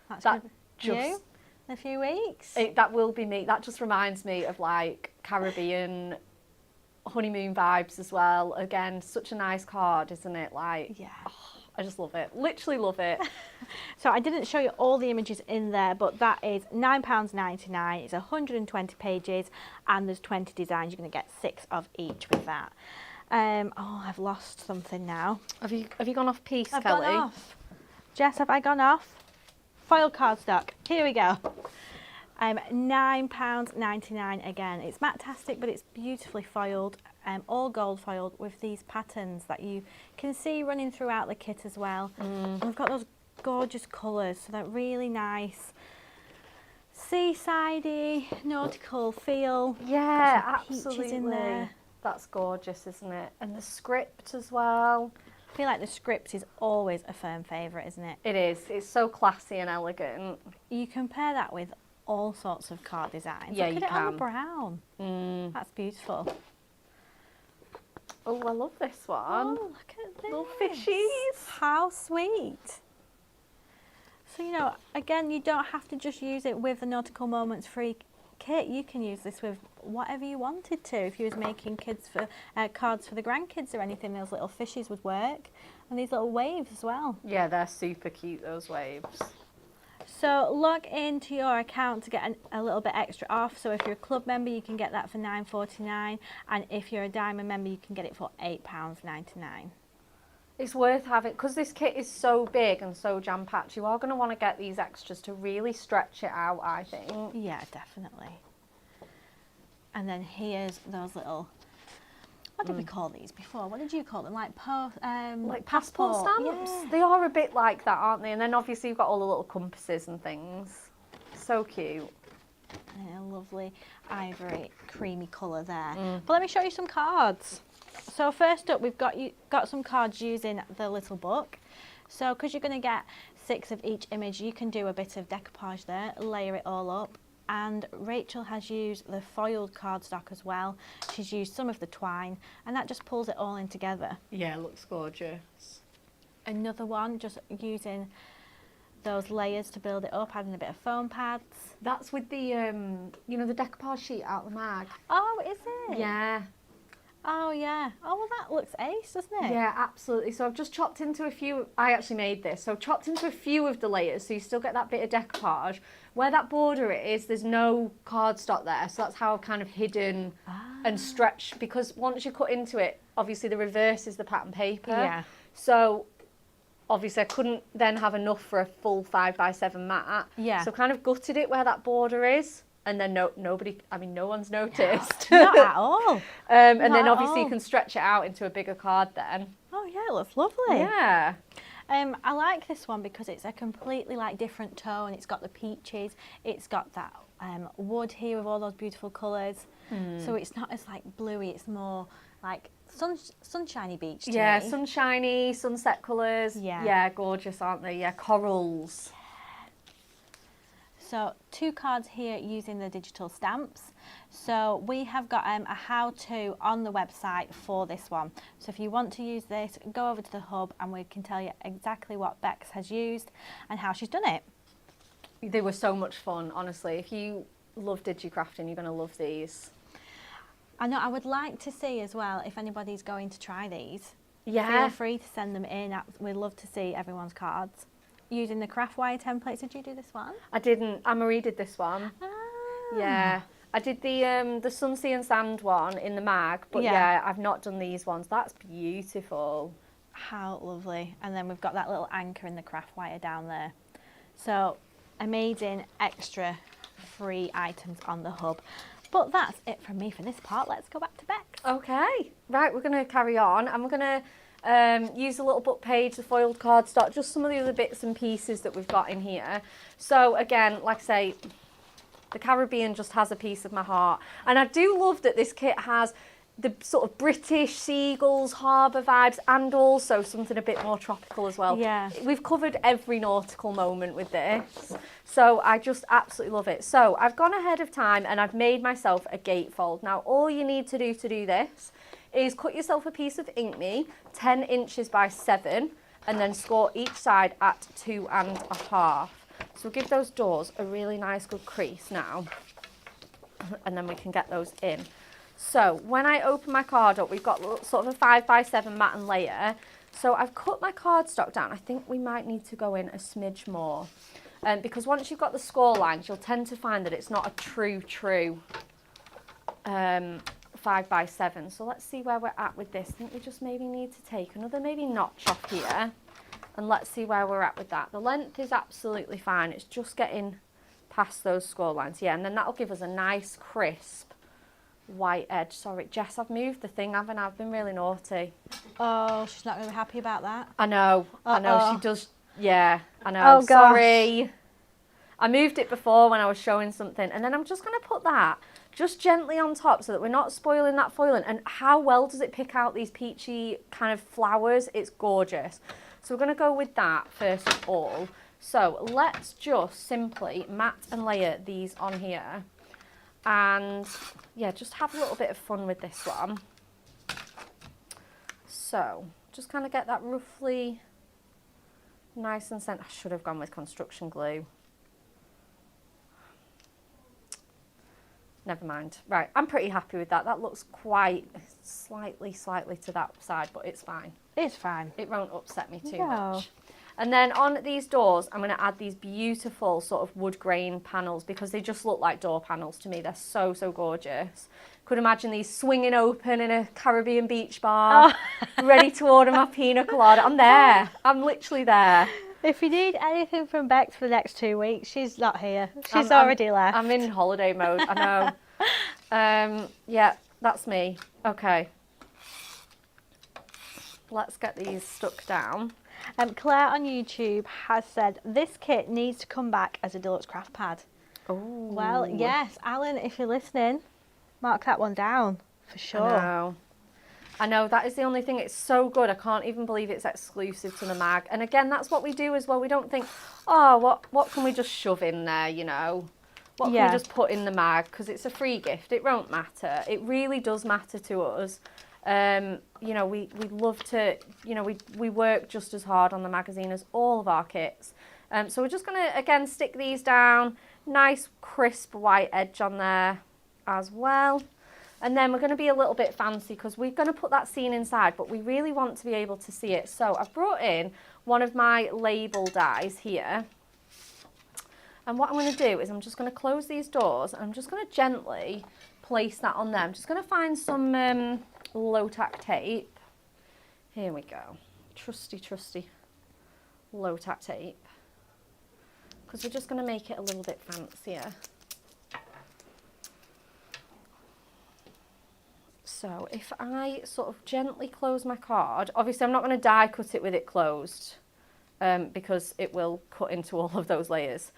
[SPEAKER 1] That's
[SPEAKER 2] that
[SPEAKER 1] you in a few weeks.
[SPEAKER 2] That will be me. That just reminds me of like Caribbean honeymoon vibes as well. Again, such a nice card, isn't it? Like,
[SPEAKER 1] yeah.
[SPEAKER 2] Oh, I just love it. Literally love it.
[SPEAKER 1] So I didn't show you all the images in there, but that is £9.99. It's 120 pages and there's 20 designs. You're going to get 6 of each with that. Oh, I've lost something now.
[SPEAKER 2] Have you gone off piece,
[SPEAKER 1] I've
[SPEAKER 2] Kelly?
[SPEAKER 1] gone off. Jess, have I gone off? Foil cardstock. Here we go. £9.99 again. It's matte-tastic, but it's beautifully foiled, all gold foiled with these patterns that you can see running throughout the kit as well. And we've got those gorgeous colours, so that really nice seasidey, nautical feel.
[SPEAKER 2] Yeah,
[SPEAKER 1] Peaches
[SPEAKER 2] absolutely.
[SPEAKER 1] in there.
[SPEAKER 2] That's gorgeous, isn't it? And the script as well.
[SPEAKER 1] I feel like the script is always a firm favourite, isn't it?
[SPEAKER 2] It is. It's so classy and elegant.
[SPEAKER 1] You compare that with all sorts of card designs.
[SPEAKER 2] Yeah,
[SPEAKER 1] Look
[SPEAKER 2] you
[SPEAKER 1] at it on
[SPEAKER 2] can.
[SPEAKER 1] the brown. That's beautiful.
[SPEAKER 2] Oh, I love this one.
[SPEAKER 1] Oh, look at this.
[SPEAKER 2] Little fishies.
[SPEAKER 1] How sweet. So, you know, again, you don't have to just use it with the Nautical Moments free kit. You can use this with whatever you wanted to. If you was making cards for the grandkids or anything, those little fishies would work. And these little waves as well.
[SPEAKER 2] Yeah, they're super cute, those waves.
[SPEAKER 1] So log into your account to get a little bit extra off. So if you're a club member, you can get that for £9.49, and if you're a diamond member, you can get it for £8.99.
[SPEAKER 2] It's worth having, because this kit is so big and so jam-packed, you are going to want to get these extras to really stretch it out, I think.
[SPEAKER 1] Yeah, definitely. And then here's those little, What did we call these before? What did you call them? Like
[SPEAKER 2] passport stamps.
[SPEAKER 1] Yeah.
[SPEAKER 2] They are a bit like that, aren't they? And then obviously you've got all the little compasses and things. So cute.
[SPEAKER 1] And a lovely ivory creamy colour there. But let me show you some cards. So first up, we've got some cards using the little book. So because you're going to get 6 of each image, you can do a bit of decoupage there, layer it all up. And Rachel has used the foiled cardstock as well. She's used some of the twine, and that just pulls it all in together.
[SPEAKER 2] Yeah, it looks gorgeous.
[SPEAKER 1] Another one, just using those layers to build it up, adding a bit of foam pads.
[SPEAKER 2] That's with the, you know, the decoupage sheet out of the mag.
[SPEAKER 1] Oh, is it?
[SPEAKER 2] Yeah.
[SPEAKER 1] Oh, yeah. Oh, well, that looks ace, doesn't it?
[SPEAKER 2] Yeah, absolutely. So I've just chopped into a few, I actually made this, so I've chopped into a few of the layers so you still get that bit of decoupage. Where that border is, there's no cardstock there, so that's how I've kind of hidden and stretched, because once you cut into it, obviously the reverse is the pattern paper.
[SPEAKER 1] Yeah.
[SPEAKER 2] So obviously I couldn't then have enough for a full 5x7 mat.
[SPEAKER 1] Yeah.
[SPEAKER 2] So kind of gutted it where that border is. And then no one's noticed.
[SPEAKER 1] Not at all.
[SPEAKER 2] And
[SPEAKER 1] Not
[SPEAKER 2] then
[SPEAKER 1] at
[SPEAKER 2] obviously
[SPEAKER 1] all.
[SPEAKER 2] you can stretch it out into a bigger card then.
[SPEAKER 1] Oh, yeah, it looks lovely.
[SPEAKER 2] Yeah.
[SPEAKER 1] I like this one because it's a completely like different tone. It's got the peaches. It's got that wood here with all those beautiful colours. So it's not as like bluey. It's more like sunshiny beach to
[SPEAKER 2] Yeah,
[SPEAKER 1] me.
[SPEAKER 2] sunshiny, sunset colours.
[SPEAKER 1] Yeah.
[SPEAKER 2] Yeah, gorgeous, aren't they? Yeah, corals.
[SPEAKER 1] So 2 cards here using the digital stamps. So we have got a how-to on the website for this one. So if you want to use this, go over to the hub and we can tell you exactly what Bex has used and how she's done it.
[SPEAKER 2] They were so much fun, honestly. If you love digicrafting, you're going to love these.
[SPEAKER 1] I know, I would like to see as well if anybody's going to try these.
[SPEAKER 2] Yeah.
[SPEAKER 1] Feel free to send them in. We'd love to see everyone's cards. Using the craft wire templates, did you do this one?
[SPEAKER 2] I didn't. Anne-Marie did this one.
[SPEAKER 1] Ah.
[SPEAKER 2] Yeah. I did the Sun, Sea and Sand one in the mag, but yeah, I've not done these ones. That's beautiful.
[SPEAKER 1] How lovely. And then we've got that little anchor in the craft wire down there. So amazing extra free items on the hub. But that's it from me for this part. Let's go back to Bex.
[SPEAKER 2] Okay. Right, we're going to carry on and we're going to use the little book page, the foiled cardstock, just some of the other bits and pieces that we've got in here. So again, like I say, the Caribbean just has a piece of my heart. And I do love that this kit has the sort of British seagulls, harbour vibes, and also something a bit more tropical as well.
[SPEAKER 1] Yeah.
[SPEAKER 2] We've covered every nautical moment with this. So I just absolutely love it. So I've gone ahead of time and I've made myself a gatefold. Now all you need to do this is cut yourself a piece of Inkme, 10 inches by 7, and then score each side at 2.5. So we'll give those doors a really nice good crease now, and then we can get those in. So when I open my card up, we've got sort of a 5x7 mat and layer. So I've cut my cardstock down. I think we might need to go in a smidge more, because once you've got the score lines, you'll tend to find that it's not a true 5x7. So let's see where we're at with this. I think we just maybe need to take another maybe notch off here, and let's see where we're at with that. The length is absolutely fine. It's just getting past those score lines. Yeah, and then that'll give us a nice crisp white edge. Sorry, Jess, I've moved the thing, haven't I? I've been really naughty.
[SPEAKER 1] Oh, she's not going to be happy about that.
[SPEAKER 2] I know, I know, she does. Yeah, I know.
[SPEAKER 1] Oh, gosh.
[SPEAKER 2] Sorry. I moved it before when I was showing something, and then I'm just going to put that just gently on top so that we're not spoiling that foiling. And how well does it pick out these peachy kind of flowers? It's gorgeous. So we're going to go with that first of all. So let's just simply mat and layer these on here. And yeah, just have a little bit of fun with this one. So just kind of get that roughly nice and centered. I should have gone with construction glue. Never mind. Right, I'm pretty happy with that. That looks quite slightly to that side, but it's fine.
[SPEAKER 1] It's fine.
[SPEAKER 2] It won't upset me too
[SPEAKER 1] No.
[SPEAKER 2] much. And then on these doors, I'm going to add these beautiful sort of wood grain panels because they just look like door panels to me. They're so, so gorgeous. Could imagine these swinging open in a Caribbean beach bar, ready to order my pina colada. I'm there. I'm literally there.
[SPEAKER 1] If you need anything from Bex for the next 2 weeks, she's not here. She's already left.
[SPEAKER 2] I'm in holiday mode, I know. Yeah, that's me. Okay. let's get these stuck down.
[SPEAKER 1] Claire on YouTube has said this kit needs to come back as a deluxe craft pad.
[SPEAKER 2] Oh.
[SPEAKER 1] Well, yes, Alan, if you're listening, mark that one down for sure.
[SPEAKER 2] I know, that is the only thing. It's so good. I can't even believe it's exclusive to the mag. And again, that's what we do as well. We don't think, oh, what can we just shove in there, you know? What can we just put in the mag? Because it's a free gift. It won't matter. It really does matter to us. You know, we love to, you know, we work just as hard on the magazine as all of our kits. So we're just going to, again, stick these down. Nice, crisp white edge on there as well. And then we're going to be a little bit fancy because we're going to put that scene inside, but we really want to be able to see it. So I've brought in one of my label dies here. And what I'm going to do is I'm just going to close these doors and I'm just going to gently place that on there. I'm just going to find some low-tack tape. Here we go. Trusty, trusty low-tack tape. Because we're just going to make it a little bit fancier. So if I sort of gently close my card, obviously I'm not going to die cut it with it closed because it will cut into all of those layers.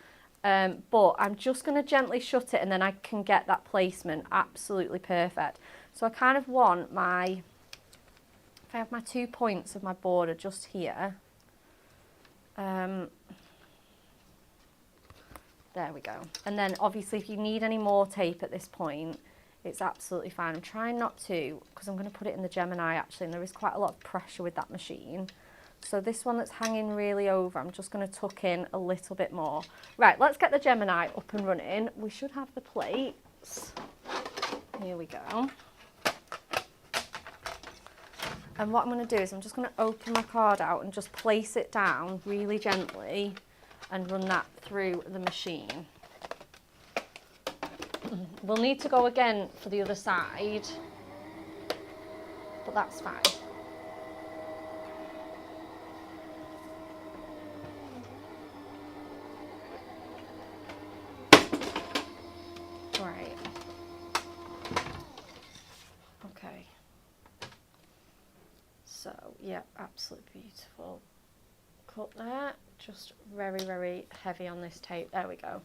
[SPEAKER 2] But I'm just going to gently shut it and then I can get that placement absolutely perfect. So I kind of want if I have my 2 points of my border just here. There we go. And then obviously if you need any more tape at this point, it's absolutely fine. I'm trying not to because I'm going to put it in the Gemini actually, and there is quite a lot of pressure with that machine. So this one that's hanging really over, I'm just going to tuck in a little bit more. Right, let's get the Gemini up and running. We should have the plates. Here we go. And what I'm going to do is I'm just going to open my card out and just place it down really gently and run that through the machine. We'll need to go again for the other side, but that's fine. Right. Okay. So, yeah, absolutely beautiful. Cut there. Just very, very heavy on this tape. There we go.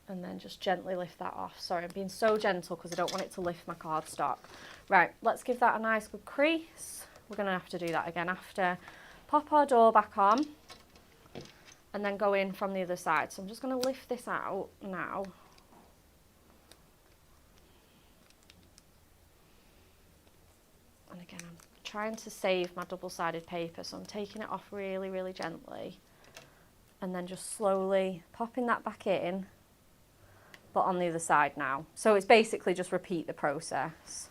[SPEAKER 2] And then just gently lift that off. Sorry, I'm being so gentle because I don't want it to lift my cardstock. Right, let's give that a nice good crease. We're going to have to do that again after. Pop our door back on and then go in from the other side. So I'm just going to lift this out now. And again, I'm trying to save my double-sided paper, so I'm taking it off really, really gently. And then just slowly popping that back in. But on the other side now. So it's basically just repeat the process.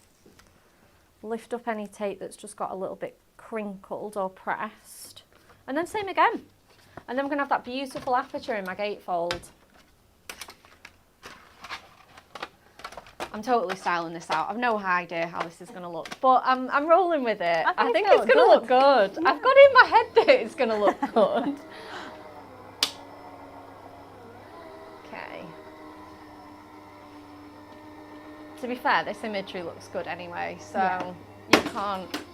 [SPEAKER 2] Lift up any tape that's just got a little bit crinkled or pressed. And then same again. And then I'm going to have that beautiful aperture in my gatefold. I'm totally styling this out. I've no idea how this is going to look, but I'm rolling with it. I think it's going to look good. Yeah. I've got it in my head that it's going to look good. To be fair, this imagery looks good anyway, so yeah.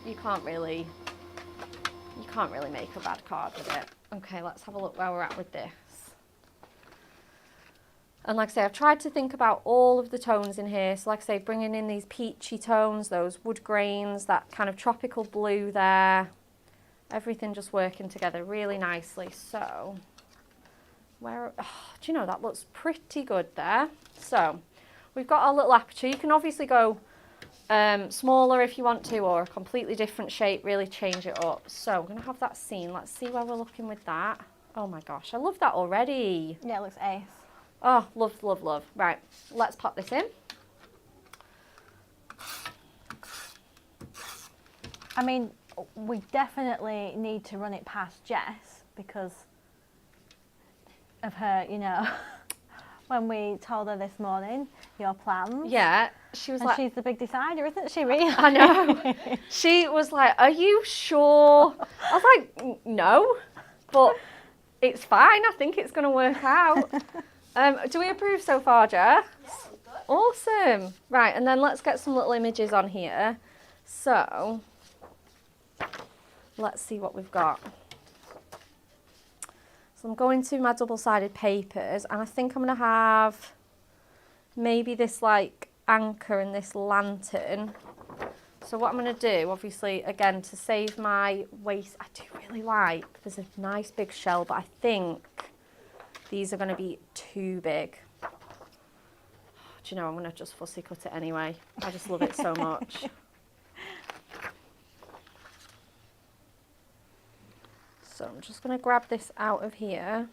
[SPEAKER 2] you can't really make a bad card with it. Okay, let's have a look where we're at with this. And like I say, I've tried to think about all of the tones in here. So like I say, bringing in these peachy tones, those wood grains, that kind of tropical blue there, everything just working together really nicely. So do you know, that looks pretty good there. So we've got our little aperture. You can obviously go smaller if you want to, or a completely different shape, really change it up. So we're going to have that scene. Let's see where we're looking with that. Oh my gosh, I love that already.
[SPEAKER 1] Yeah, it looks ace.
[SPEAKER 2] Oh, love, love, love. Right, let's pop this in.
[SPEAKER 1] I mean, we definitely need to run it past Jess because of her, you know, when we told her this morning your plans.
[SPEAKER 2] Yeah, she was like...
[SPEAKER 1] she's the big decider, isn't she, really?
[SPEAKER 2] I know. She was like, are you sure? I was like, no, but it's fine. I think it's going to work out. Do we approve so far, Jess?
[SPEAKER 3] Yeah,
[SPEAKER 2] awesome. Right, and then let's get some little images on here. So, let's see what we've got. So I'm going to my double-sided papers, and I think I'm going to have maybe this like anchor and this lantern. So what I'm going to do, obviously, again, to save my waste, I do really like, there's a nice big shell, but I think these are going to be too big. Do you know, I'm going to just fussy cut it anyway. I just love it so much. So I'm just going to grab this out of here.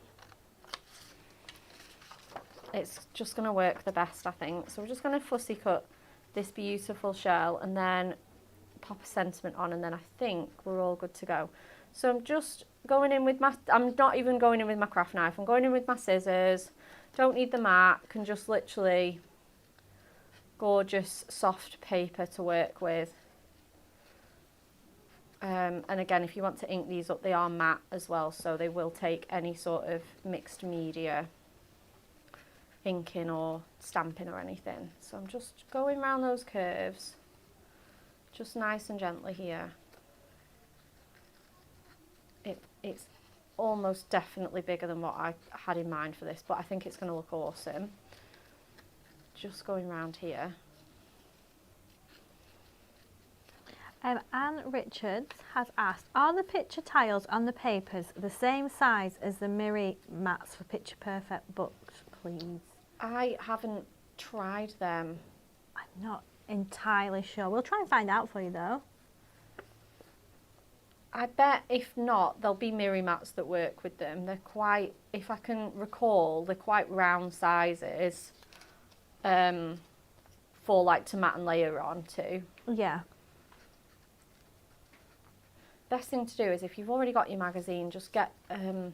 [SPEAKER 2] It's just going to work the best, I think. So we're just going to fussy cut this beautiful shell and then pop a sentiment on, and then I think we're all good to go. So I'm just going in with my, I'm not even going in with my craft knife, I'm going in with my scissors. Don't need the mark, and just literally gorgeous soft paper to work with. And again, if you want to ink these up, they are matte as well, so they will take any sort of mixed media inking or stamping or anything. So I'm just going around those curves, just nice and gently here. It's almost definitely bigger than what I had in mind for this, but I think it's going to look awesome. Just going around here.
[SPEAKER 1] Anne Richards has asked, are the picture tiles on the papers the same size as the Miri mats for Picture Perfect books, please?
[SPEAKER 2] I haven't tried them.
[SPEAKER 1] I'm not entirely sure. We'll try and find out for you though.
[SPEAKER 2] I bet if not, there'll be Miri mats that work with them. They're quite, if I can recall, they're quite round sizes for like to mat and layer on too.
[SPEAKER 1] Yeah.
[SPEAKER 2] Best thing to do is if you've already got your magazine, just get them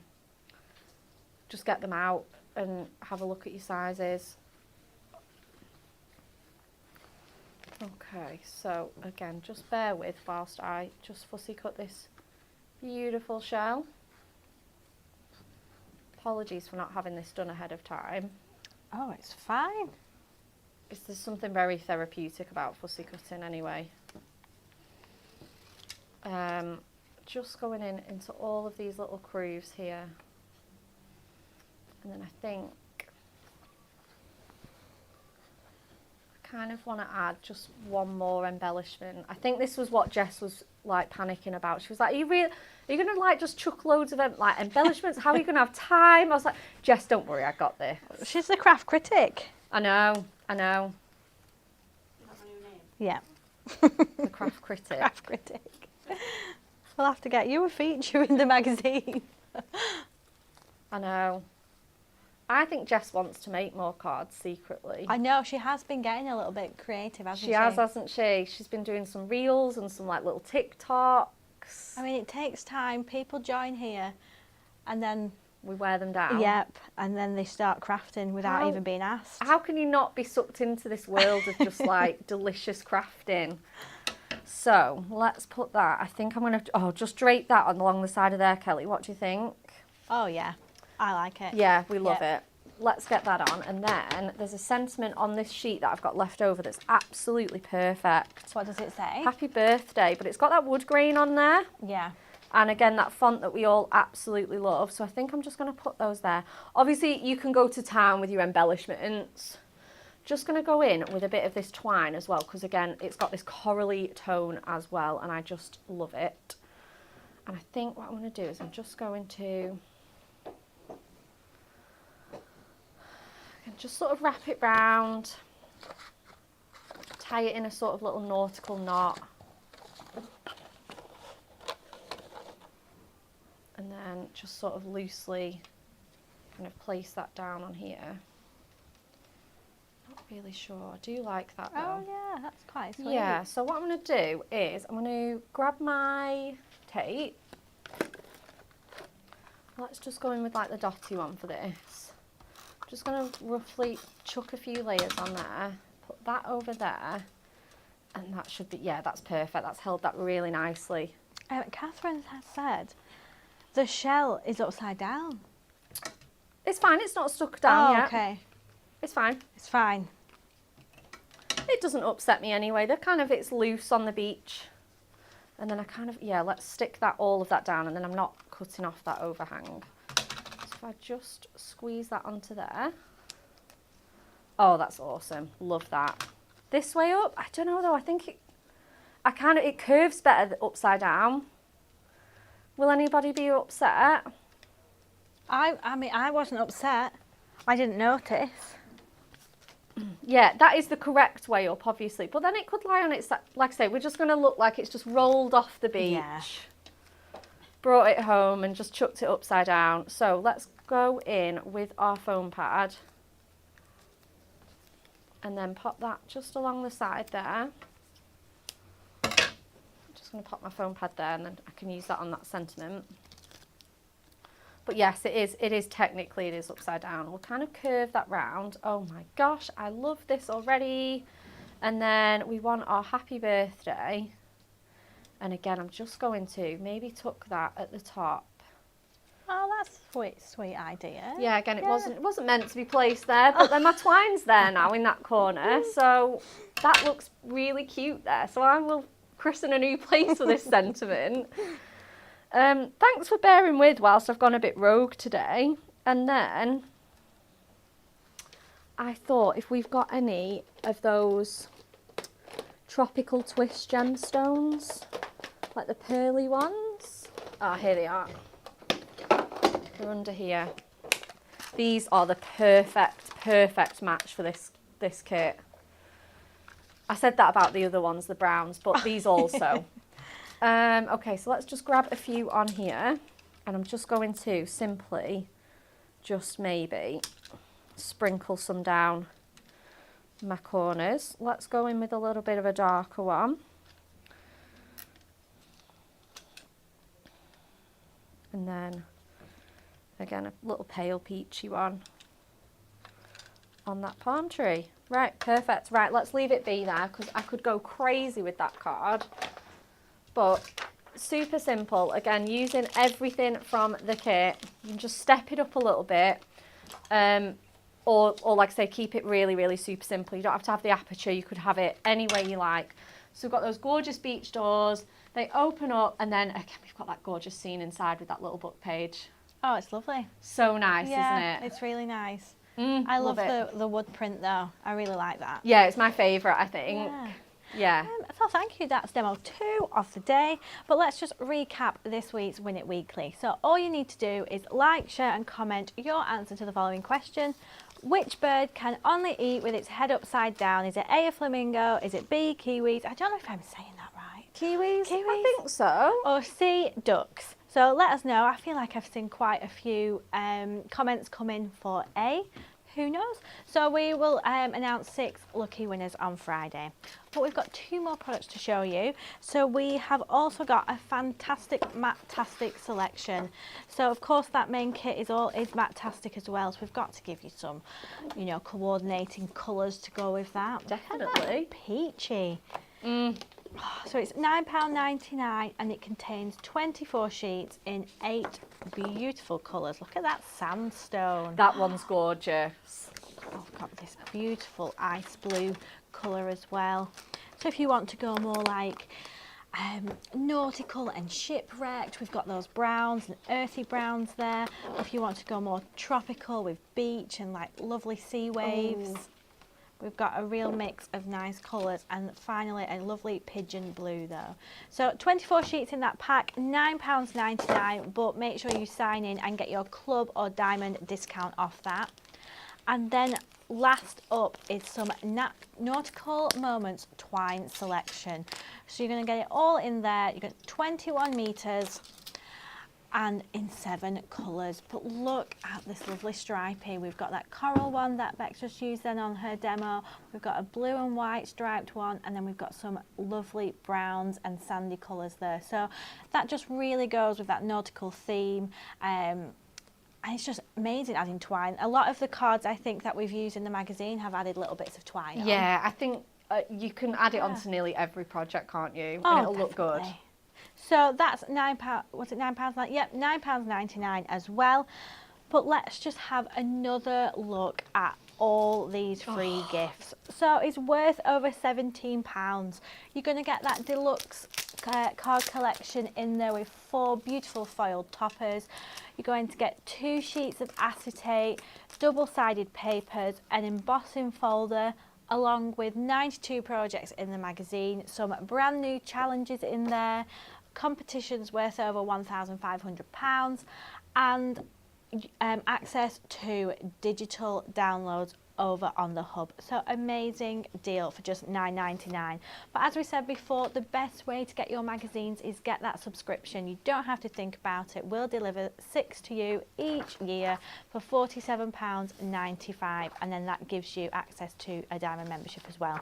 [SPEAKER 2] out and have a look at your sizes. Okay, so again, just bear with whilst I just fussy cut this beautiful shell. Apologies for not having this done ahead of time.
[SPEAKER 1] Oh, it's fine.
[SPEAKER 2] There's something very therapeutic about fussy cutting anyway. Just going into all of these little grooves here. And then I think kind of want to add just one more embellishment. I think this was what Jess was like panicking about. She was like, are you going to like just chuck loads of like embellishments? How are you going to have time? I was like, Jess, don't worry, I got this.
[SPEAKER 1] She's the craft critic.
[SPEAKER 2] I know.
[SPEAKER 3] Is that my new name?
[SPEAKER 1] Yeah.
[SPEAKER 2] The craft critic.
[SPEAKER 1] Craft critic. We'll have to get you a feature in the magazine.
[SPEAKER 2] I know. I think Jess wants to make more cards secretly.
[SPEAKER 1] I know, she has been getting a little bit creative, hasn't she?
[SPEAKER 2] She has, hasn't she? She's been doing some reels and some like little TikToks.
[SPEAKER 1] I mean, it takes time. People join here and then...
[SPEAKER 2] We wear them down.
[SPEAKER 1] Yep, and then they start crafting without even being asked.
[SPEAKER 2] How can you not be sucked into this world of just like delicious crafting? So let's put that. I think I'm going to, just drape that on along the side of there, Kelly. What do you think?
[SPEAKER 1] Oh yeah, I like it.
[SPEAKER 2] Yeah, we love it. Let's get that on. And then there's a sentiment on this sheet that I've got left over that's absolutely perfect.
[SPEAKER 1] What does it say?
[SPEAKER 2] Happy birthday, but it's got that wood grain on there.
[SPEAKER 1] Yeah.
[SPEAKER 2] And again, that font that we all absolutely love. So I think I'm just going to put those there. Obviously, you can go to town with your embellishments. Just going to go in with a bit of this twine as well, because again, it's got this corally tone as well, and I just love it. And I think what I'm going to do is I'm just going to just sort of wrap it round, tie it in a sort of little nautical knot. And then just sort of loosely kind of place that down on here. Not really sure. I do like that though.
[SPEAKER 1] Oh yeah, that's quite sweet.
[SPEAKER 2] Yeah, so what I'm going to do is I'm going to grab my tape. Let's just go in with like the dotty one for this. I'm just going to roughly chuck a few layers on there, put that over there, and that should be, yeah, that's perfect. That's held that really nicely.
[SPEAKER 1] Catherine has said the shell is upside down.
[SPEAKER 2] It's fine, it's not stuck down yet.
[SPEAKER 1] Okay.
[SPEAKER 2] It's fine.
[SPEAKER 1] It's fine.
[SPEAKER 2] It doesn't upset me anyway. They're kind of, it's loose on the beach. And then I kind of, yeah, let's stick that all of that down, and then I'm not cutting off that overhang. So if I just squeeze that onto there. Oh, that's awesome. Love that. This way up, I don't know though, I think it curves better upside down. Will anybody be upset?
[SPEAKER 1] I mean, I wasn't upset. I didn't notice.
[SPEAKER 2] Yeah, that is the correct way up, obviously. But then it could lie on its, like I say, we're just going to look like it's just rolled off the beach.
[SPEAKER 1] Yeah.
[SPEAKER 2] Brought it home and just chucked it upside down. So let's go in with our foam pad. And then pop that just along the side there. Just going to pop my foam pad there, and then I can use that on that sentiment. But yes, it is technically, it is upside down. We'll kind of curve that round. Oh my gosh, I love this already. And then we want our happy birthday. And again, I'm just going to maybe tuck that at the top.
[SPEAKER 1] Oh, that's a sweet idea.
[SPEAKER 2] Yeah, again, it wasn't meant to be placed there, but then my twine's there now in that corner. So that looks really cute there. So I will christen a new place for this sentiment. Thanks for bearing with whilst I've gone a bit rogue today. And then I thought if we've got any of those tropical twist gemstones, like the pearly ones. Ah, here they are. They're under here. These are the perfect match for this kit. I said that about the other ones, the browns, but these also. Okay, so let's just grab a few on here, and I'm just going to simply just maybe sprinkle some down my corners. Let's go in with a little bit of a darker one. And then again a little pale peachy one on that palm tree. Right, perfect. Right, let's leave it be there because I could go crazy with that card. But super simple. Again, using everything from the kit. You can just step it up a little bit. Or like I say, keep it really, really super simple. You don't have to have the aperture. You could have it any way you like. So we've got those gorgeous beach doors. They open up, and then again, we've got that gorgeous scene inside with that little book page.
[SPEAKER 1] Oh, it's lovely.
[SPEAKER 2] So nice,
[SPEAKER 1] yeah,
[SPEAKER 2] isn't it?
[SPEAKER 1] It's really nice.
[SPEAKER 2] I
[SPEAKER 1] love the wood print though. I really like that.
[SPEAKER 2] Yeah, it's my favourite, I think.
[SPEAKER 1] Yeah.
[SPEAKER 2] Yeah.
[SPEAKER 1] So thank you, that's demo 2 of the day. But let's just recap this week's Win It Weekly. So all you need to do is like, share and comment your answer to the following question. Which bird can only eat with its head upside down? Is it A, a flamingo? Is it B, kiwis? I don't know if I'm saying that right.
[SPEAKER 2] Kiwis?
[SPEAKER 1] Kiwis?
[SPEAKER 2] I think so.
[SPEAKER 1] Or C, ducks? So let us know. I feel like I've seen quite a few comments come in for A. Who knows? So we will announce 6 lucky winners on Friday. But we've got 2 more products to show you. So we have also got a fantastic matte-tastic selection. So of course that main kit is matte-tastic as well. So we've got to give you some, you know, coordinating colours to go with that.
[SPEAKER 2] Definitely.
[SPEAKER 1] Peachy. So it's £9.99 and it contains 24 sheets in 8 beautiful colours. Look at that sandstone.
[SPEAKER 2] That one's gorgeous.
[SPEAKER 1] Oh, I've got this beautiful ice blue colour as well. So if you want to go more like nautical and shipwrecked, we've got those browns and earthy browns there. If you want to go more tropical with beach and like lovely sea waves. We've got a real mix of nice colours, and finally a lovely pigeon blue though. So 24 sheets in that pack, £9.99, but make sure you sign in and get your club or diamond discount off that. And then last up is some Nautical Moments twine selection. So you're going to get it all in there. You've got 21 metres and in 7 colours. But look at this lovely stripey. We've got that coral one that Bex just used then on her demo. We've got a blue and white striped one, and then we've got some lovely browns and sandy colours there. So that just really goes with that nautical theme. And it's just amazing adding twine. A lot of the cards I think that we've used in the magazine have added little bits of twine on.
[SPEAKER 2] Yeah, I think you can add it onto nearly every project, can't you?
[SPEAKER 1] Oh,
[SPEAKER 2] and it'll look good.
[SPEAKER 1] So that's £9. Was it £9? Yep, £9.99 as well. But let's just have another look at all these free gifts. So it's worth over £17. You're going to get that deluxe card collection in there with 4 beautiful foiled toppers. You're going to get 2 sheets of acetate, double-sided papers, an embossing folder, along with 92 projects in the magazine, some brand new challenges in there, competitions worth over £1,500, and access to digital downloads over on the hub. So amazing deal for just £9.99. But as we said before, the best way to get your magazines is get that subscription. You don't have to think about it. We'll deliver 6 to you each year for £47.95, and then that gives you access to a diamond membership as well.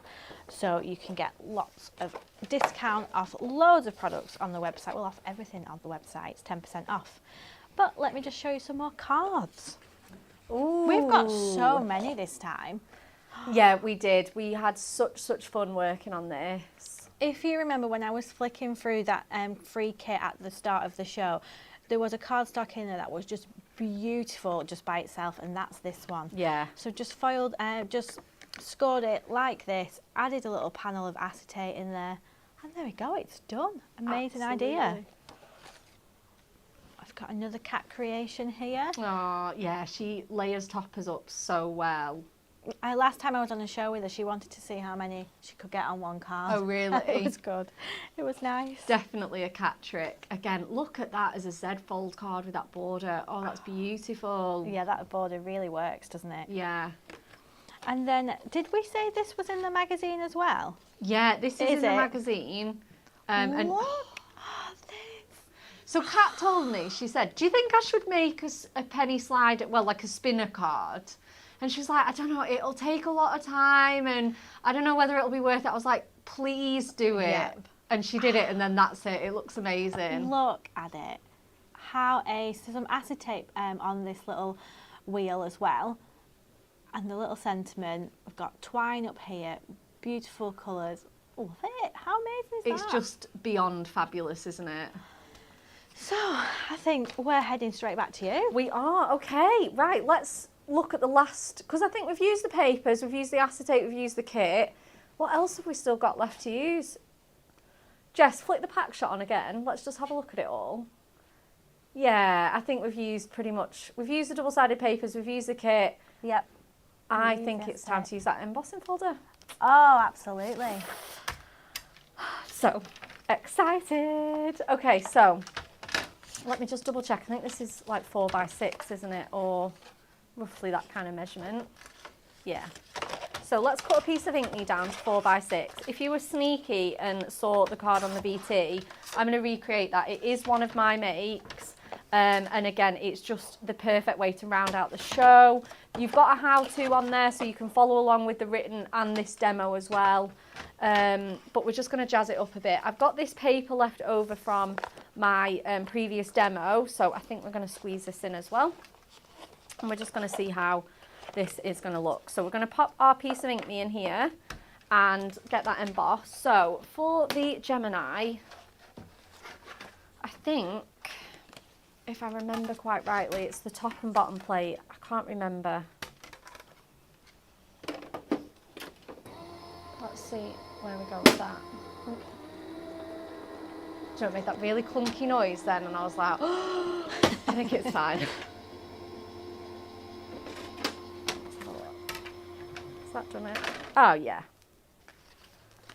[SPEAKER 1] So you can get lots of discount off loads of products on the website. We'll offer everything on the website. It's 10% off. But let me just show you some more cards.
[SPEAKER 2] Ooh.
[SPEAKER 1] We've got so many this time.
[SPEAKER 2] Yeah, we did. We had such fun working on this.
[SPEAKER 1] If you remember when I was flicking through that free kit at the start of the show, there was a cardstock in there that was just beautiful just by itself, and that's this one.
[SPEAKER 2] Yeah.
[SPEAKER 1] So just foiled, just scored it like this, added a little panel of acetate in there, and there we go, it's done. Amazing idea. I've got another cat creation here.
[SPEAKER 2] Oh, yeah, she layers toppers up so well.
[SPEAKER 1] Last time I was on a show with her, she wanted to see how many she could get on one card.
[SPEAKER 2] Oh, really?
[SPEAKER 1] It was good. It was nice.
[SPEAKER 2] Definitely a cat trick. Again, look at that as a Z fold card with that border. Oh, that's beautiful.
[SPEAKER 1] Yeah, that border really works, doesn't it?
[SPEAKER 2] Yeah.
[SPEAKER 1] And then, did we say this was in the magazine as well?
[SPEAKER 2] Yeah, this is in the
[SPEAKER 1] it?
[SPEAKER 2] magazine. And
[SPEAKER 1] what?
[SPEAKER 2] so Kat told me, she said, do you think I should make a penny slider, well, like a spinner card? And she was like, I don't know, it'll take a lot of time and I don't know whether it'll be worth it. I was like, please do it.
[SPEAKER 1] Yep.
[SPEAKER 2] And she did it, and then that's it. It looks amazing.
[SPEAKER 1] Look at it. How ace. There's some acetate on this little wheel as well. And the little sentiment, we've got twine up here, beautiful colours. Love it. How amazing is that?
[SPEAKER 2] It's just beyond fabulous, isn't it?
[SPEAKER 1] So, I think we're heading straight back to you.
[SPEAKER 2] We are, okay. Right, let's look at the last, because I think we've used the papers, we've used the acetate, we've used the kit. What else have we still got left to use? Jess, flick the pack shot on again. Let's just have a look at it all. Yeah, I think we've used pretty much, we've used the double-sided papers, we've used the kit.
[SPEAKER 1] Yep.
[SPEAKER 2] I think it's time to use that embossing folder.
[SPEAKER 1] Oh, absolutely.
[SPEAKER 2] So excited. Okay, so let me just double check. I think this is like 4 by 6, isn't it? Or roughly that kind of measurement. Yeah. So let's cut a piece of ink down to 4 by 6. If you were sneaky and saw the card on the BT, I'm going to recreate that. It is one of my makes. And again, it's just the perfect way to round out the show. You've got a how-to on there so you can follow along with the written and this demo as well. But we're just going to jazz it up a bit. I've got this paper left over from my previous demo, so I think we're going to squeeze this in as well. And we're just going to see how this is going to look. So we're going to pop our piece of ink me in here and get that embossed. So for the Gemini, I think, if I remember quite rightly, it's the top and bottom plate. I can't remember. Let's see where we go with that. Do you make that really clunky noise then? And I was like, oh, I think it's fine. Has that done it? Oh, yeah.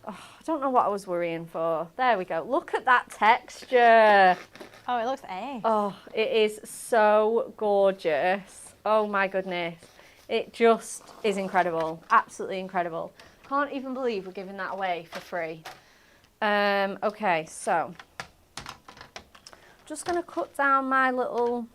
[SPEAKER 2] Oh, I don't know what I was worrying for. There we go. Look at that texture.
[SPEAKER 1] Oh, it looks ace.
[SPEAKER 2] Oh, it is so gorgeous. Oh my goodness. It just is incredible. Absolutely incredible. Can't even believe we're giving that away for free. Okay, so just going to cut down my little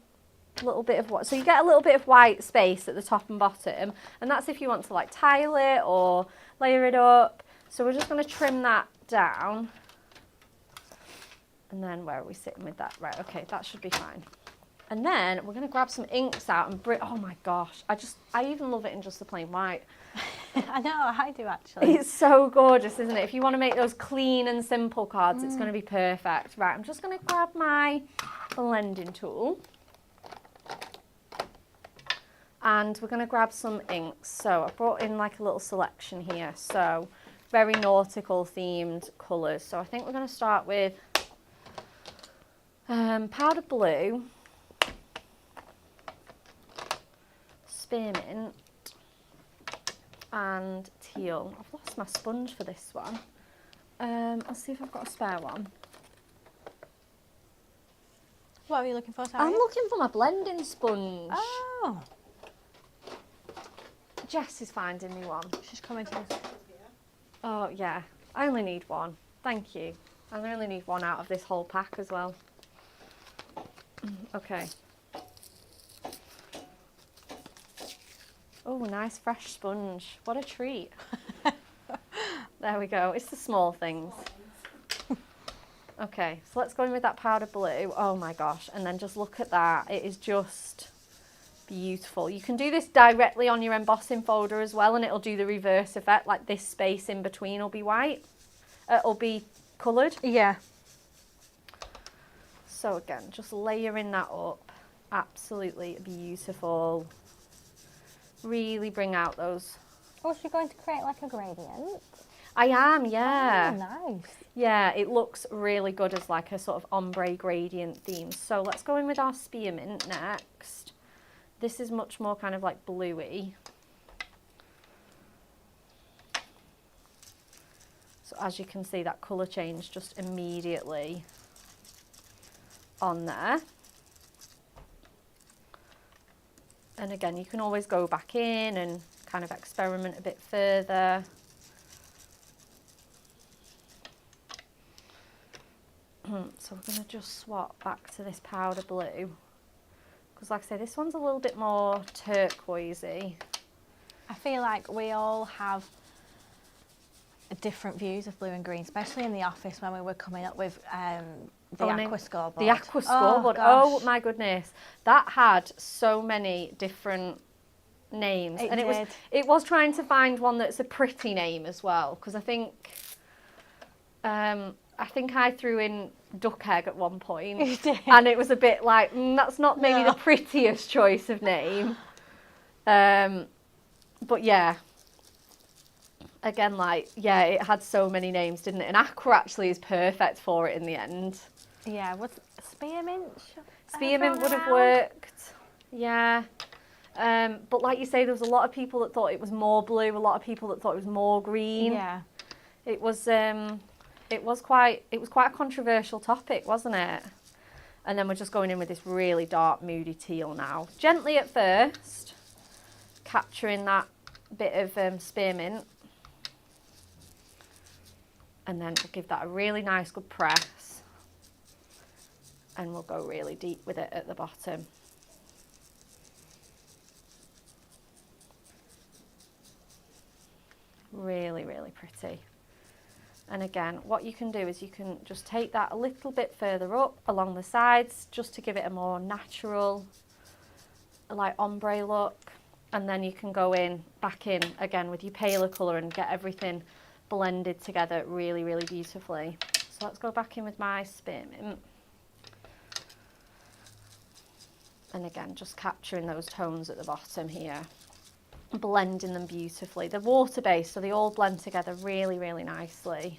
[SPEAKER 2] bit of what. So you get a little bit of white space at the top and bottom, and that's if you want to like tile it or layer it up. So we're just going to trim that down. And then where are we sitting with that? Right, okay, that should be fine. And then we're going to grab some inks out and oh my gosh, I even love it in just the plain white.
[SPEAKER 1] I know, I do actually.
[SPEAKER 2] It's so gorgeous, isn't it? If you want to make those clean and simple cards, it's going to be perfect. Right, I'm just going to grab my blending tool. And we're going to grab some inks. So I brought in like a little selection here. So very nautical themed colours. So I think we're going to start with powder blue, spearmint, and teal. I've lost my sponge for this one. I'll see if I've got a spare one.
[SPEAKER 1] What are you looking for, Sarah?
[SPEAKER 2] I'm looking for my blending sponge.
[SPEAKER 1] Oh,
[SPEAKER 2] Jess is finding me one.
[SPEAKER 1] she's coming to us.
[SPEAKER 2] Oh, yeah. I only need one. Thank you. I only need one out of this whole pack as well. Okay. Oh, nice fresh sponge. What a treat. There we go. It's the small things. Okay, so let's go in with that powder blue. Oh my gosh. And then just look at that. It is just beautiful. You can do this directly on your embossing folder as well, and it'll do the reverse effect. Like this space in between will be white. It'll be coloured.
[SPEAKER 1] Yeah.
[SPEAKER 2] So again, just layering that up. Absolutely beautiful. Really bring out those.
[SPEAKER 1] Oh, so you're going to create like a gradient?
[SPEAKER 2] I am, yeah.
[SPEAKER 1] Oh, nice.
[SPEAKER 2] Yeah, it looks really good as like a sort of ombre gradient theme. So let's go in with our spearmint next. This is much more kind of like bluey. So as you can see, that colour change just immediately on there. And again, you can always go back in and kind of experiment a bit further. So we're going to just swap back to this powder blue. Because like I say, this one's a little bit more turquoisey.
[SPEAKER 1] I feel like we all have different views of blue and green, especially in the office when we were coming up with the aqua scoreboard.
[SPEAKER 2] The aqua scoreboard. Oh
[SPEAKER 1] gosh.
[SPEAKER 2] my goodness. That had so many different names.
[SPEAKER 1] It
[SPEAKER 2] and
[SPEAKER 1] did.
[SPEAKER 2] it was trying to find one that's a pretty name as well. Because I think I threw in duck egg at one point.
[SPEAKER 1] You did.
[SPEAKER 2] And it was a bit like, that's not maybe
[SPEAKER 1] No.
[SPEAKER 2] the prettiest choice of name. But yeah. Again, like, yeah, it had so many names, didn't it? And aqua actually is perfect for it in the end.
[SPEAKER 1] Yeah, was spearmint?
[SPEAKER 2] Spearmint would have
[SPEAKER 1] around?
[SPEAKER 2] worked. Yeah. But like you say, there was a lot of people that thought it was more blue, a lot of people that thought it was more green.
[SPEAKER 1] Yeah.
[SPEAKER 2] It was quite a controversial topic, wasn't it? And then we're just going in with this really dark, moody teal now. Gently at first, capturing that bit of spearmint. And then we'll give that a really nice, good press. And we'll go really deep with it at the bottom. Really, really pretty. And again, what you can do is you can just take that a little bit further up along the sides just to give it a more natural, like ombre look. And then you can go in, back in again with your paler colour and get everything blended together really, really beautifully. So let's go back in with my spearmint. And again, just capturing those tones at the bottom here. Blending them beautifully. They're water-based, so they all blend together really, really nicely.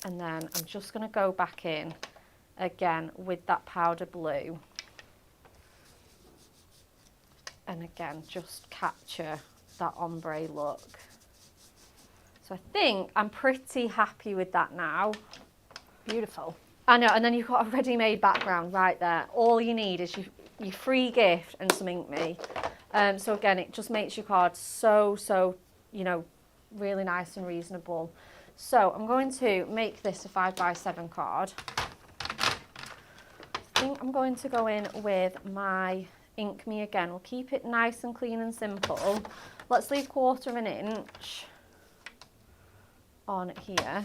[SPEAKER 2] And then I'm just going to go back in again with that powder blue. And again, just capture that ombre look. So I think I'm pretty happy with that now.
[SPEAKER 1] Beautiful.
[SPEAKER 2] I know, and then you've got a ready-made background right there. All you need is your free gift and some ink me. So again, it just makes your card so, you know, really nice and reasonable. So I'm going to make this a 5x7 card. I think I'm going to go in with my ink me again. We'll keep it nice and clean and simple. Let's leave 1/4 inch on here.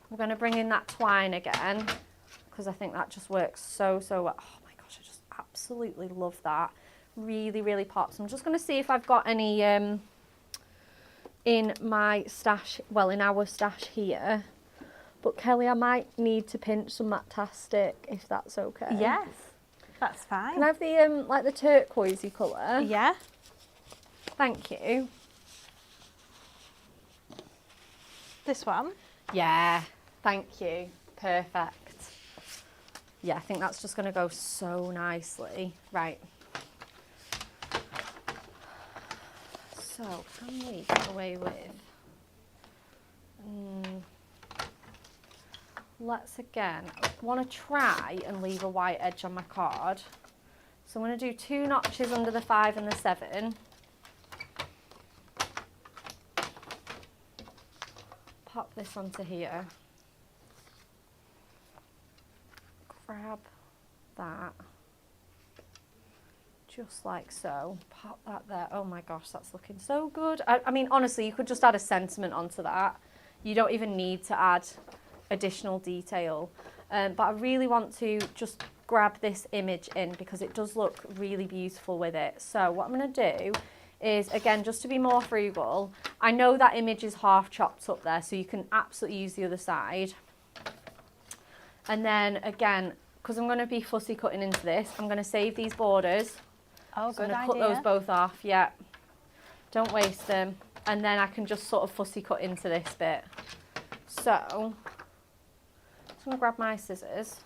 [SPEAKER 2] We're going to bring in that twine again because I think that just works so well. Oh my gosh, I just absolutely love that. Really, really pops. I'm just going to see if I've got any in my stash, well, in our stash here. But Kelly, I might need to pinch some Matastic if that's okay.
[SPEAKER 1] Yes. That's fine.
[SPEAKER 2] Can I have the like the turquoisey colour?
[SPEAKER 1] Yeah.
[SPEAKER 2] Thank you.
[SPEAKER 1] This one.
[SPEAKER 2] Yeah, thank you. Perfect. Yeah, I think that's just going to go so nicely. Right. So, can we get away with... let's again, want to try and leave a white edge on my card. So I'm going to do 2 notches under the 5 and the 7. Pop this onto here. Grab that. Just like so. Pop that there. Oh my gosh, that's looking so good. I mean, honestly, you could just add a sentiment onto that. You don't even need to add additional detail. But I really want to just grab this image in because it does look really beautiful with it. So what I'm going to do is, again, just to be more frugal, I know that image is half chopped up there, so you can absolutely use the other side. And then again, because I'm going to be fussy cutting into this, I'm going to save these borders.
[SPEAKER 1] Oh,
[SPEAKER 2] So I'm
[SPEAKER 1] good
[SPEAKER 2] going to
[SPEAKER 1] idea.
[SPEAKER 2] cut those both off, yeah. Don't waste them. And then I can just sort of fussy cut into this bit. So, I'm just going to grab my scissors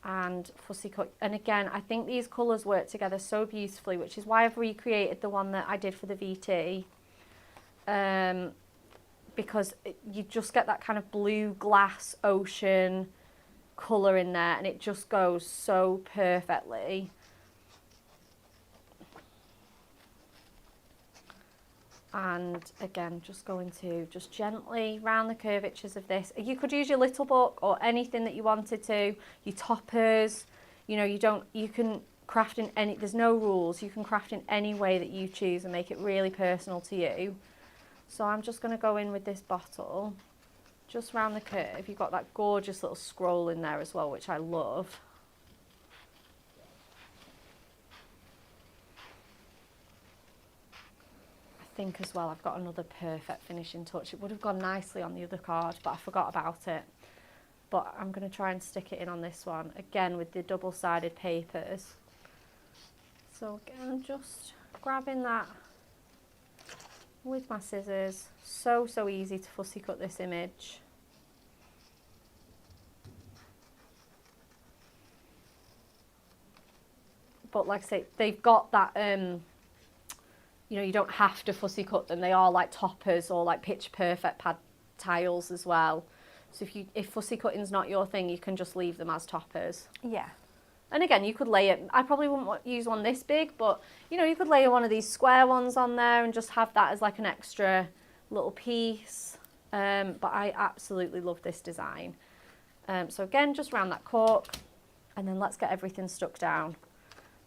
[SPEAKER 2] and fussy cut. And again, I think these colours work together so beautifully, which is why I've recreated the one that I did for the VT. Because you just get that kind of blue glass ocean colour in there, and it just goes so perfectly. And again, just going to just gently round the curvatures of this. You could use your little book or anything that you wanted to, your toppers, you know, you can craft in any, there's no rules, you can craft in any way that you choose and make it really personal to you. So I'm just going to go in with this bottle, just round the curve. You've got that gorgeous little scroll in there as well, which I love. I think as well I've got another perfect finishing touch. It would have gone nicely on the other card, but I forgot about it. But I'm going to try and stick it in on this one, again with the double-sided papers. So again, just grabbing that with my scissors. So easy to fussy cut this image. But like I say, they've got that, you know, you don't have to fussy cut them. They are like toppers or like pitch perfect pad tiles as well. So if fussy cutting's not your thing, you can just leave them as toppers.
[SPEAKER 1] Yeah.
[SPEAKER 2] And again, you could layer, I probably wouldn't use one this big, but you know, you could layer one of these square ones on there and just have that as like an extra little piece. But I absolutely love this design. So again, just round that cork, and then let's get everything stuck down.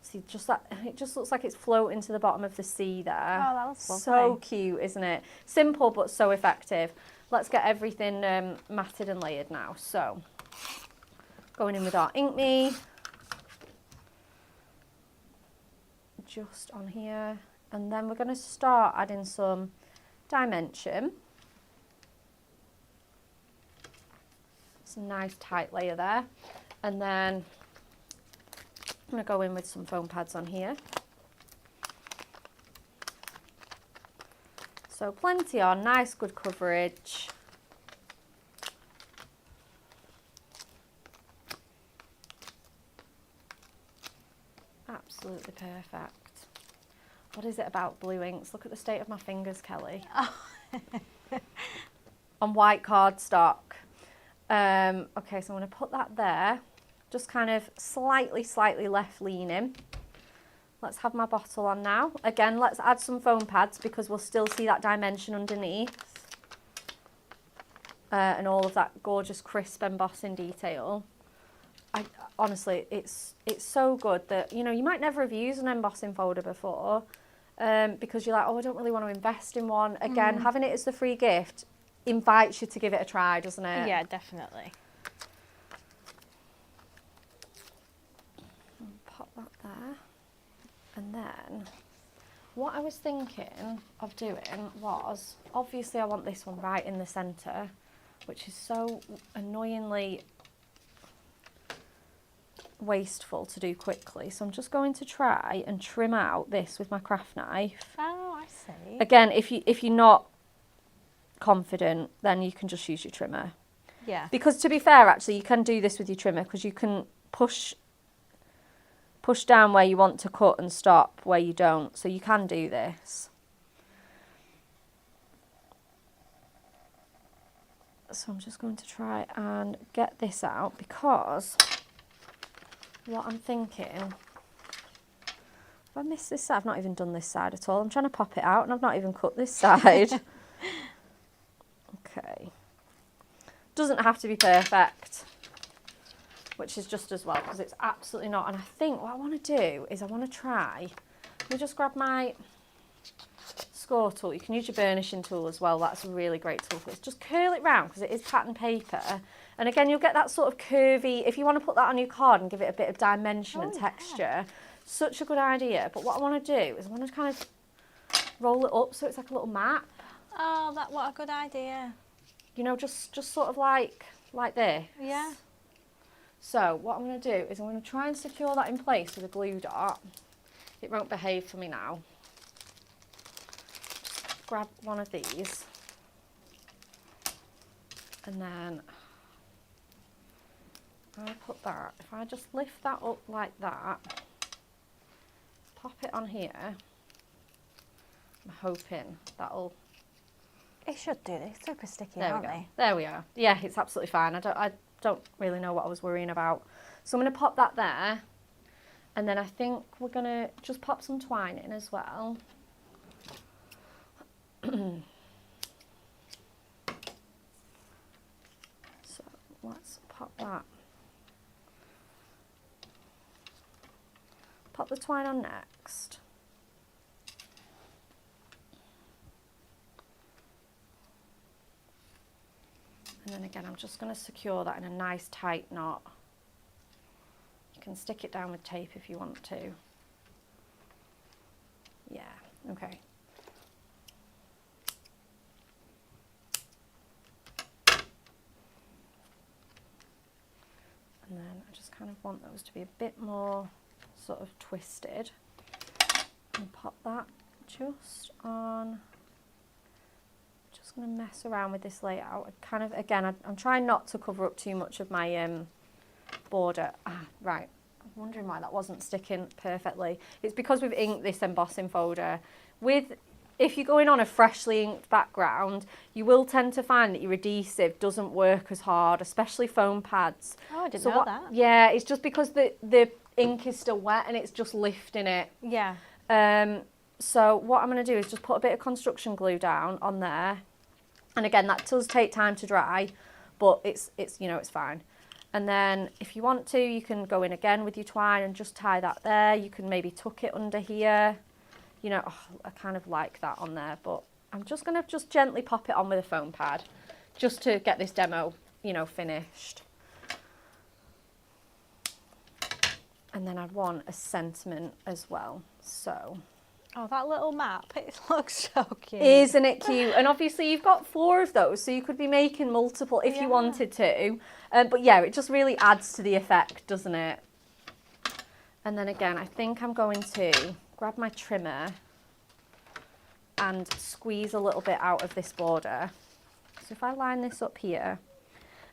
[SPEAKER 2] See, just that, it just looks like it's floating to the bottom of the sea there.
[SPEAKER 1] Oh, that was lovely.
[SPEAKER 2] So cute, isn't it? Simple, but so effective. Let's get everything matted and layered now. So, going in with our ink me. Just on here. And then we're going to start adding some dimension. It's a nice tight layer there. And then I'm going to go in with some foam pads on here. So plenty on, nice good coverage. Absolutely perfect. What is it about blue inks? Look at the state of my fingers, Kelly.
[SPEAKER 1] Oh.
[SPEAKER 2] On white cardstock. Okay, so I'm going to put that there. Just kind of slightly left leaning. Let's have my bottle on now. Again, let's add some foam pads because we'll still see that dimension underneath. And all of that gorgeous crisp embossing detail. Honestly, it's so good that, you know, you might never have used an embossing folder before because you're like, oh, I don't really want to invest in one. Again, having it as the free gift invites you to give it a try, doesn't it?
[SPEAKER 1] Yeah, definitely.
[SPEAKER 2] Pop that there. And then what I was thinking of doing was, obviously I want this one right in the centre, which is so annoyingly wasteful to do quickly, so I'm just going to try and trim out this with my craft knife.
[SPEAKER 1] Oh, I see.
[SPEAKER 2] Again, if you're not confident, then you can just use your trimmer.
[SPEAKER 1] Yeah.
[SPEAKER 2] Because to be fair, actually, you can do this with your trimmer because you can push down where you want to cut and stop where you don't. So you can do this. So I'm just going to try and get this out because what I'm thinking, if I miss this side, I've not even done this side at all. I'm trying to pop it out and I've not even cut this side. Okay. Doesn't have to be perfect, which is just as well because it's absolutely not. And I think what I want to do is I want to try, let me just grab my score tool. You can use your burnishing tool as well. That's a really great tool for this. Just curl it round because it is pattern paper. And again, you'll get that sort of curvy, if you want to put that on your card and give it a bit of dimension and texture, such a good idea. But what I want to do is I want to kind of roll it up so it's like a little map.
[SPEAKER 1] Oh, what a good idea.
[SPEAKER 2] You know, just sort of like this.
[SPEAKER 1] Yeah.
[SPEAKER 2] So what I'm going to do is I'm going to try and secure that in place with a glue dot. It won't behave for me now. Just grab one of these. And then I put that, if I just lift that up like that, pop it on here, I'm hoping that'll...
[SPEAKER 1] It should do. They're super sticky,
[SPEAKER 2] There we
[SPEAKER 1] aren't
[SPEAKER 2] go.
[SPEAKER 1] they?
[SPEAKER 2] There we are. Yeah, it's absolutely fine. I don't really know what I was worrying about. So I'm going to pop that there. And then I think we're going to just pop some twine in as well. So let's pop that. Pop the twine on next. And then again, I'm just going to secure that in a nice tight knot. You can stick it down with tape if you want to. Yeah, okay. And then I just kind of want those to be a bit more sort of twisted. And pop that just on. Just going to mess around with this layout. I kind of, again, I'm trying not to cover up too much of my border. Right, I'm wondering why that wasn't sticking perfectly. It's because we've inked this embossing folder. If you're going on a freshly inked background, you will tend to find that your adhesive doesn't work as hard, especially foam pads.
[SPEAKER 1] Oh, I didn't know that.
[SPEAKER 2] Yeah, it's just because the ink is still wet and it's just lifting it.
[SPEAKER 1] Yeah.
[SPEAKER 2] So what I'm going to do is just put a bit of construction glue down on there. And again, that does take time to dry, but it's you know, it's fine. And then if you want to, you can go in again with your twine and just tie that there. You can maybe tuck it under here. You know, I kind of like that on there, but I'm just going to just gently pop it on with a foam pad just to get this demo, you know, finished. And then I'd want a sentiment as well, so...
[SPEAKER 1] Oh, that little map, it looks so cute.
[SPEAKER 2] Isn't it cute? And obviously you've got 4 of those, so you could be making multiple if you wanted to. But yeah, it just really adds to the effect, doesn't it? And then again, I think I'm going to grab my trimmer and squeeze a little bit out of this border. So if I line this up here,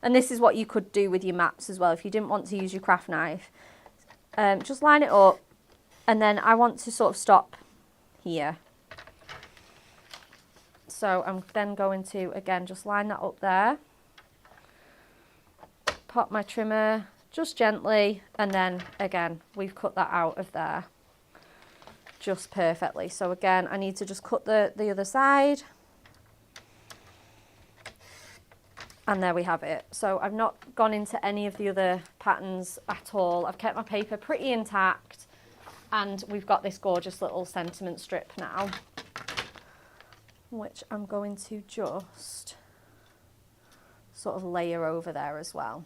[SPEAKER 2] and this is what you could do with your maps as well, if you didn't want to use your craft knife. Just line it up, and then I want to sort of stop here. So I'm then going to, again, just line that up there. Pop my trimmer just gently, and then again, we've cut that out of there just perfectly. So again, I need to just cut the other side. And there we have it. So I've not gone into any of the other patterns at all. I've kept my paper pretty intact. And we've got this gorgeous little sentiment strip now, which I'm going to just sort of layer over there as well.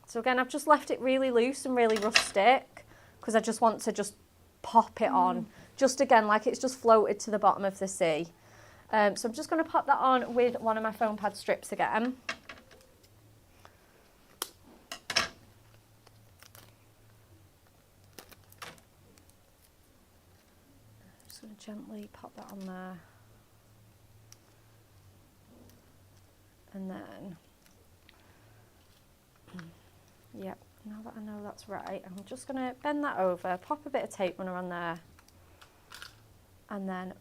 [SPEAKER 2] So again, I've just left it really loose and really rustic because I just want to just pop it on. Just again, like it's just floated to the bottom of the sea. So I'm just going to pop that on with one of my foam pad strips again. gently pop that on there. And then, yep, now that I know that's right, I'm just going to bend that over, pop a bit of tape runner on there, and then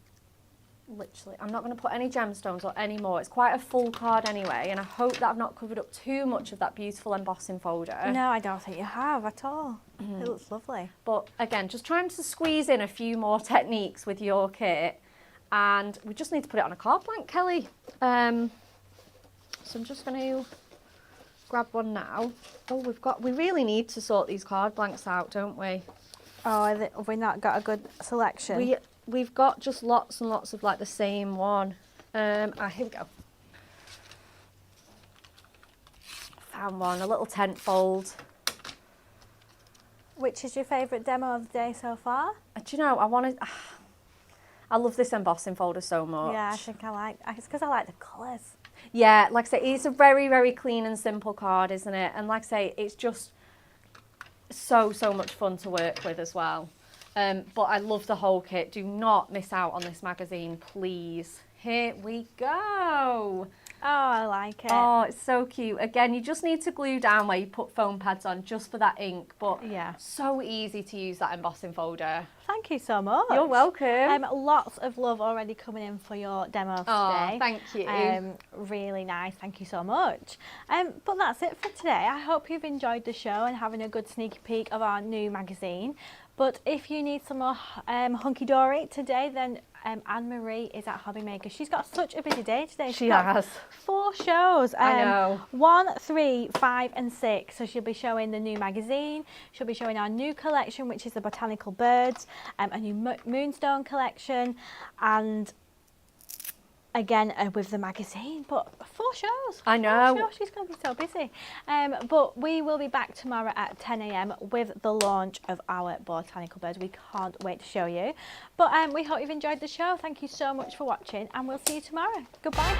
[SPEAKER 2] literally, I'm not going to put any gemstones or any more. It's quite a full card anyway, and I hope that I've not covered up too much of that beautiful embossing folder.
[SPEAKER 1] No, I don't think you have at all. It looks lovely.
[SPEAKER 2] But again, just trying to squeeze in a few more techniques with your kit, and we just need to put it on a card blank, Kelly. So I'm just going to grab one now. Oh, we really need to sort these card blanks out, don't we?
[SPEAKER 1] Oh, have we not got a good selection?
[SPEAKER 2] We've got just lots and lots of like the same one. Here we go. Found one, a little tent fold.
[SPEAKER 1] Which is your favourite demo of the day so far?
[SPEAKER 2] Do you know, I love this embossing folder so much.
[SPEAKER 1] Yeah, I think it's because I like the colours.
[SPEAKER 2] Yeah, like I say, it's a very, very clean and simple card, isn't it? And like I say, it's just so much fun to work with as well. But I love the whole kit. Do not miss out on this magazine, please. Here we go.
[SPEAKER 1] Oh, I like it.
[SPEAKER 2] Oh, it's so cute. Again, you just need to glue down where you put foam pads on just for that ink. But
[SPEAKER 1] yeah,
[SPEAKER 2] so easy to use that embossing folder.
[SPEAKER 1] Thank you so much.
[SPEAKER 2] You're welcome.
[SPEAKER 1] Lots of love already coming in for your demo today.
[SPEAKER 2] Oh, thank you.
[SPEAKER 1] Really nice. Thank you so much. But that's it for today. I hope you've enjoyed the show and having a good sneaky peek of our new magazine. But if you need some more Hunkydory today, then Anne-Marie is at Hobby Maker. She's got such a busy day today.
[SPEAKER 2] She has.
[SPEAKER 1] 4 shows.
[SPEAKER 2] I know.
[SPEAKER 1] 1, 3, 5 and 6. So she'll be showing the new magazine. She'll be showing our new collection, which is the Botanical Birds, a new Moonstone collection, and again with the magazine. But 4 shows.
[SPEAKER 2] I know.
[SPEAKER 1] 4 shows. She's going to be so busy. But we will be back tomorrow at 10 a.m. with the launch of our Botanical Birds. We can't wait to show you. But we hope you've enjoyed the show. Thank you so much for watching, and we'll see you tomorrow. Goodbye.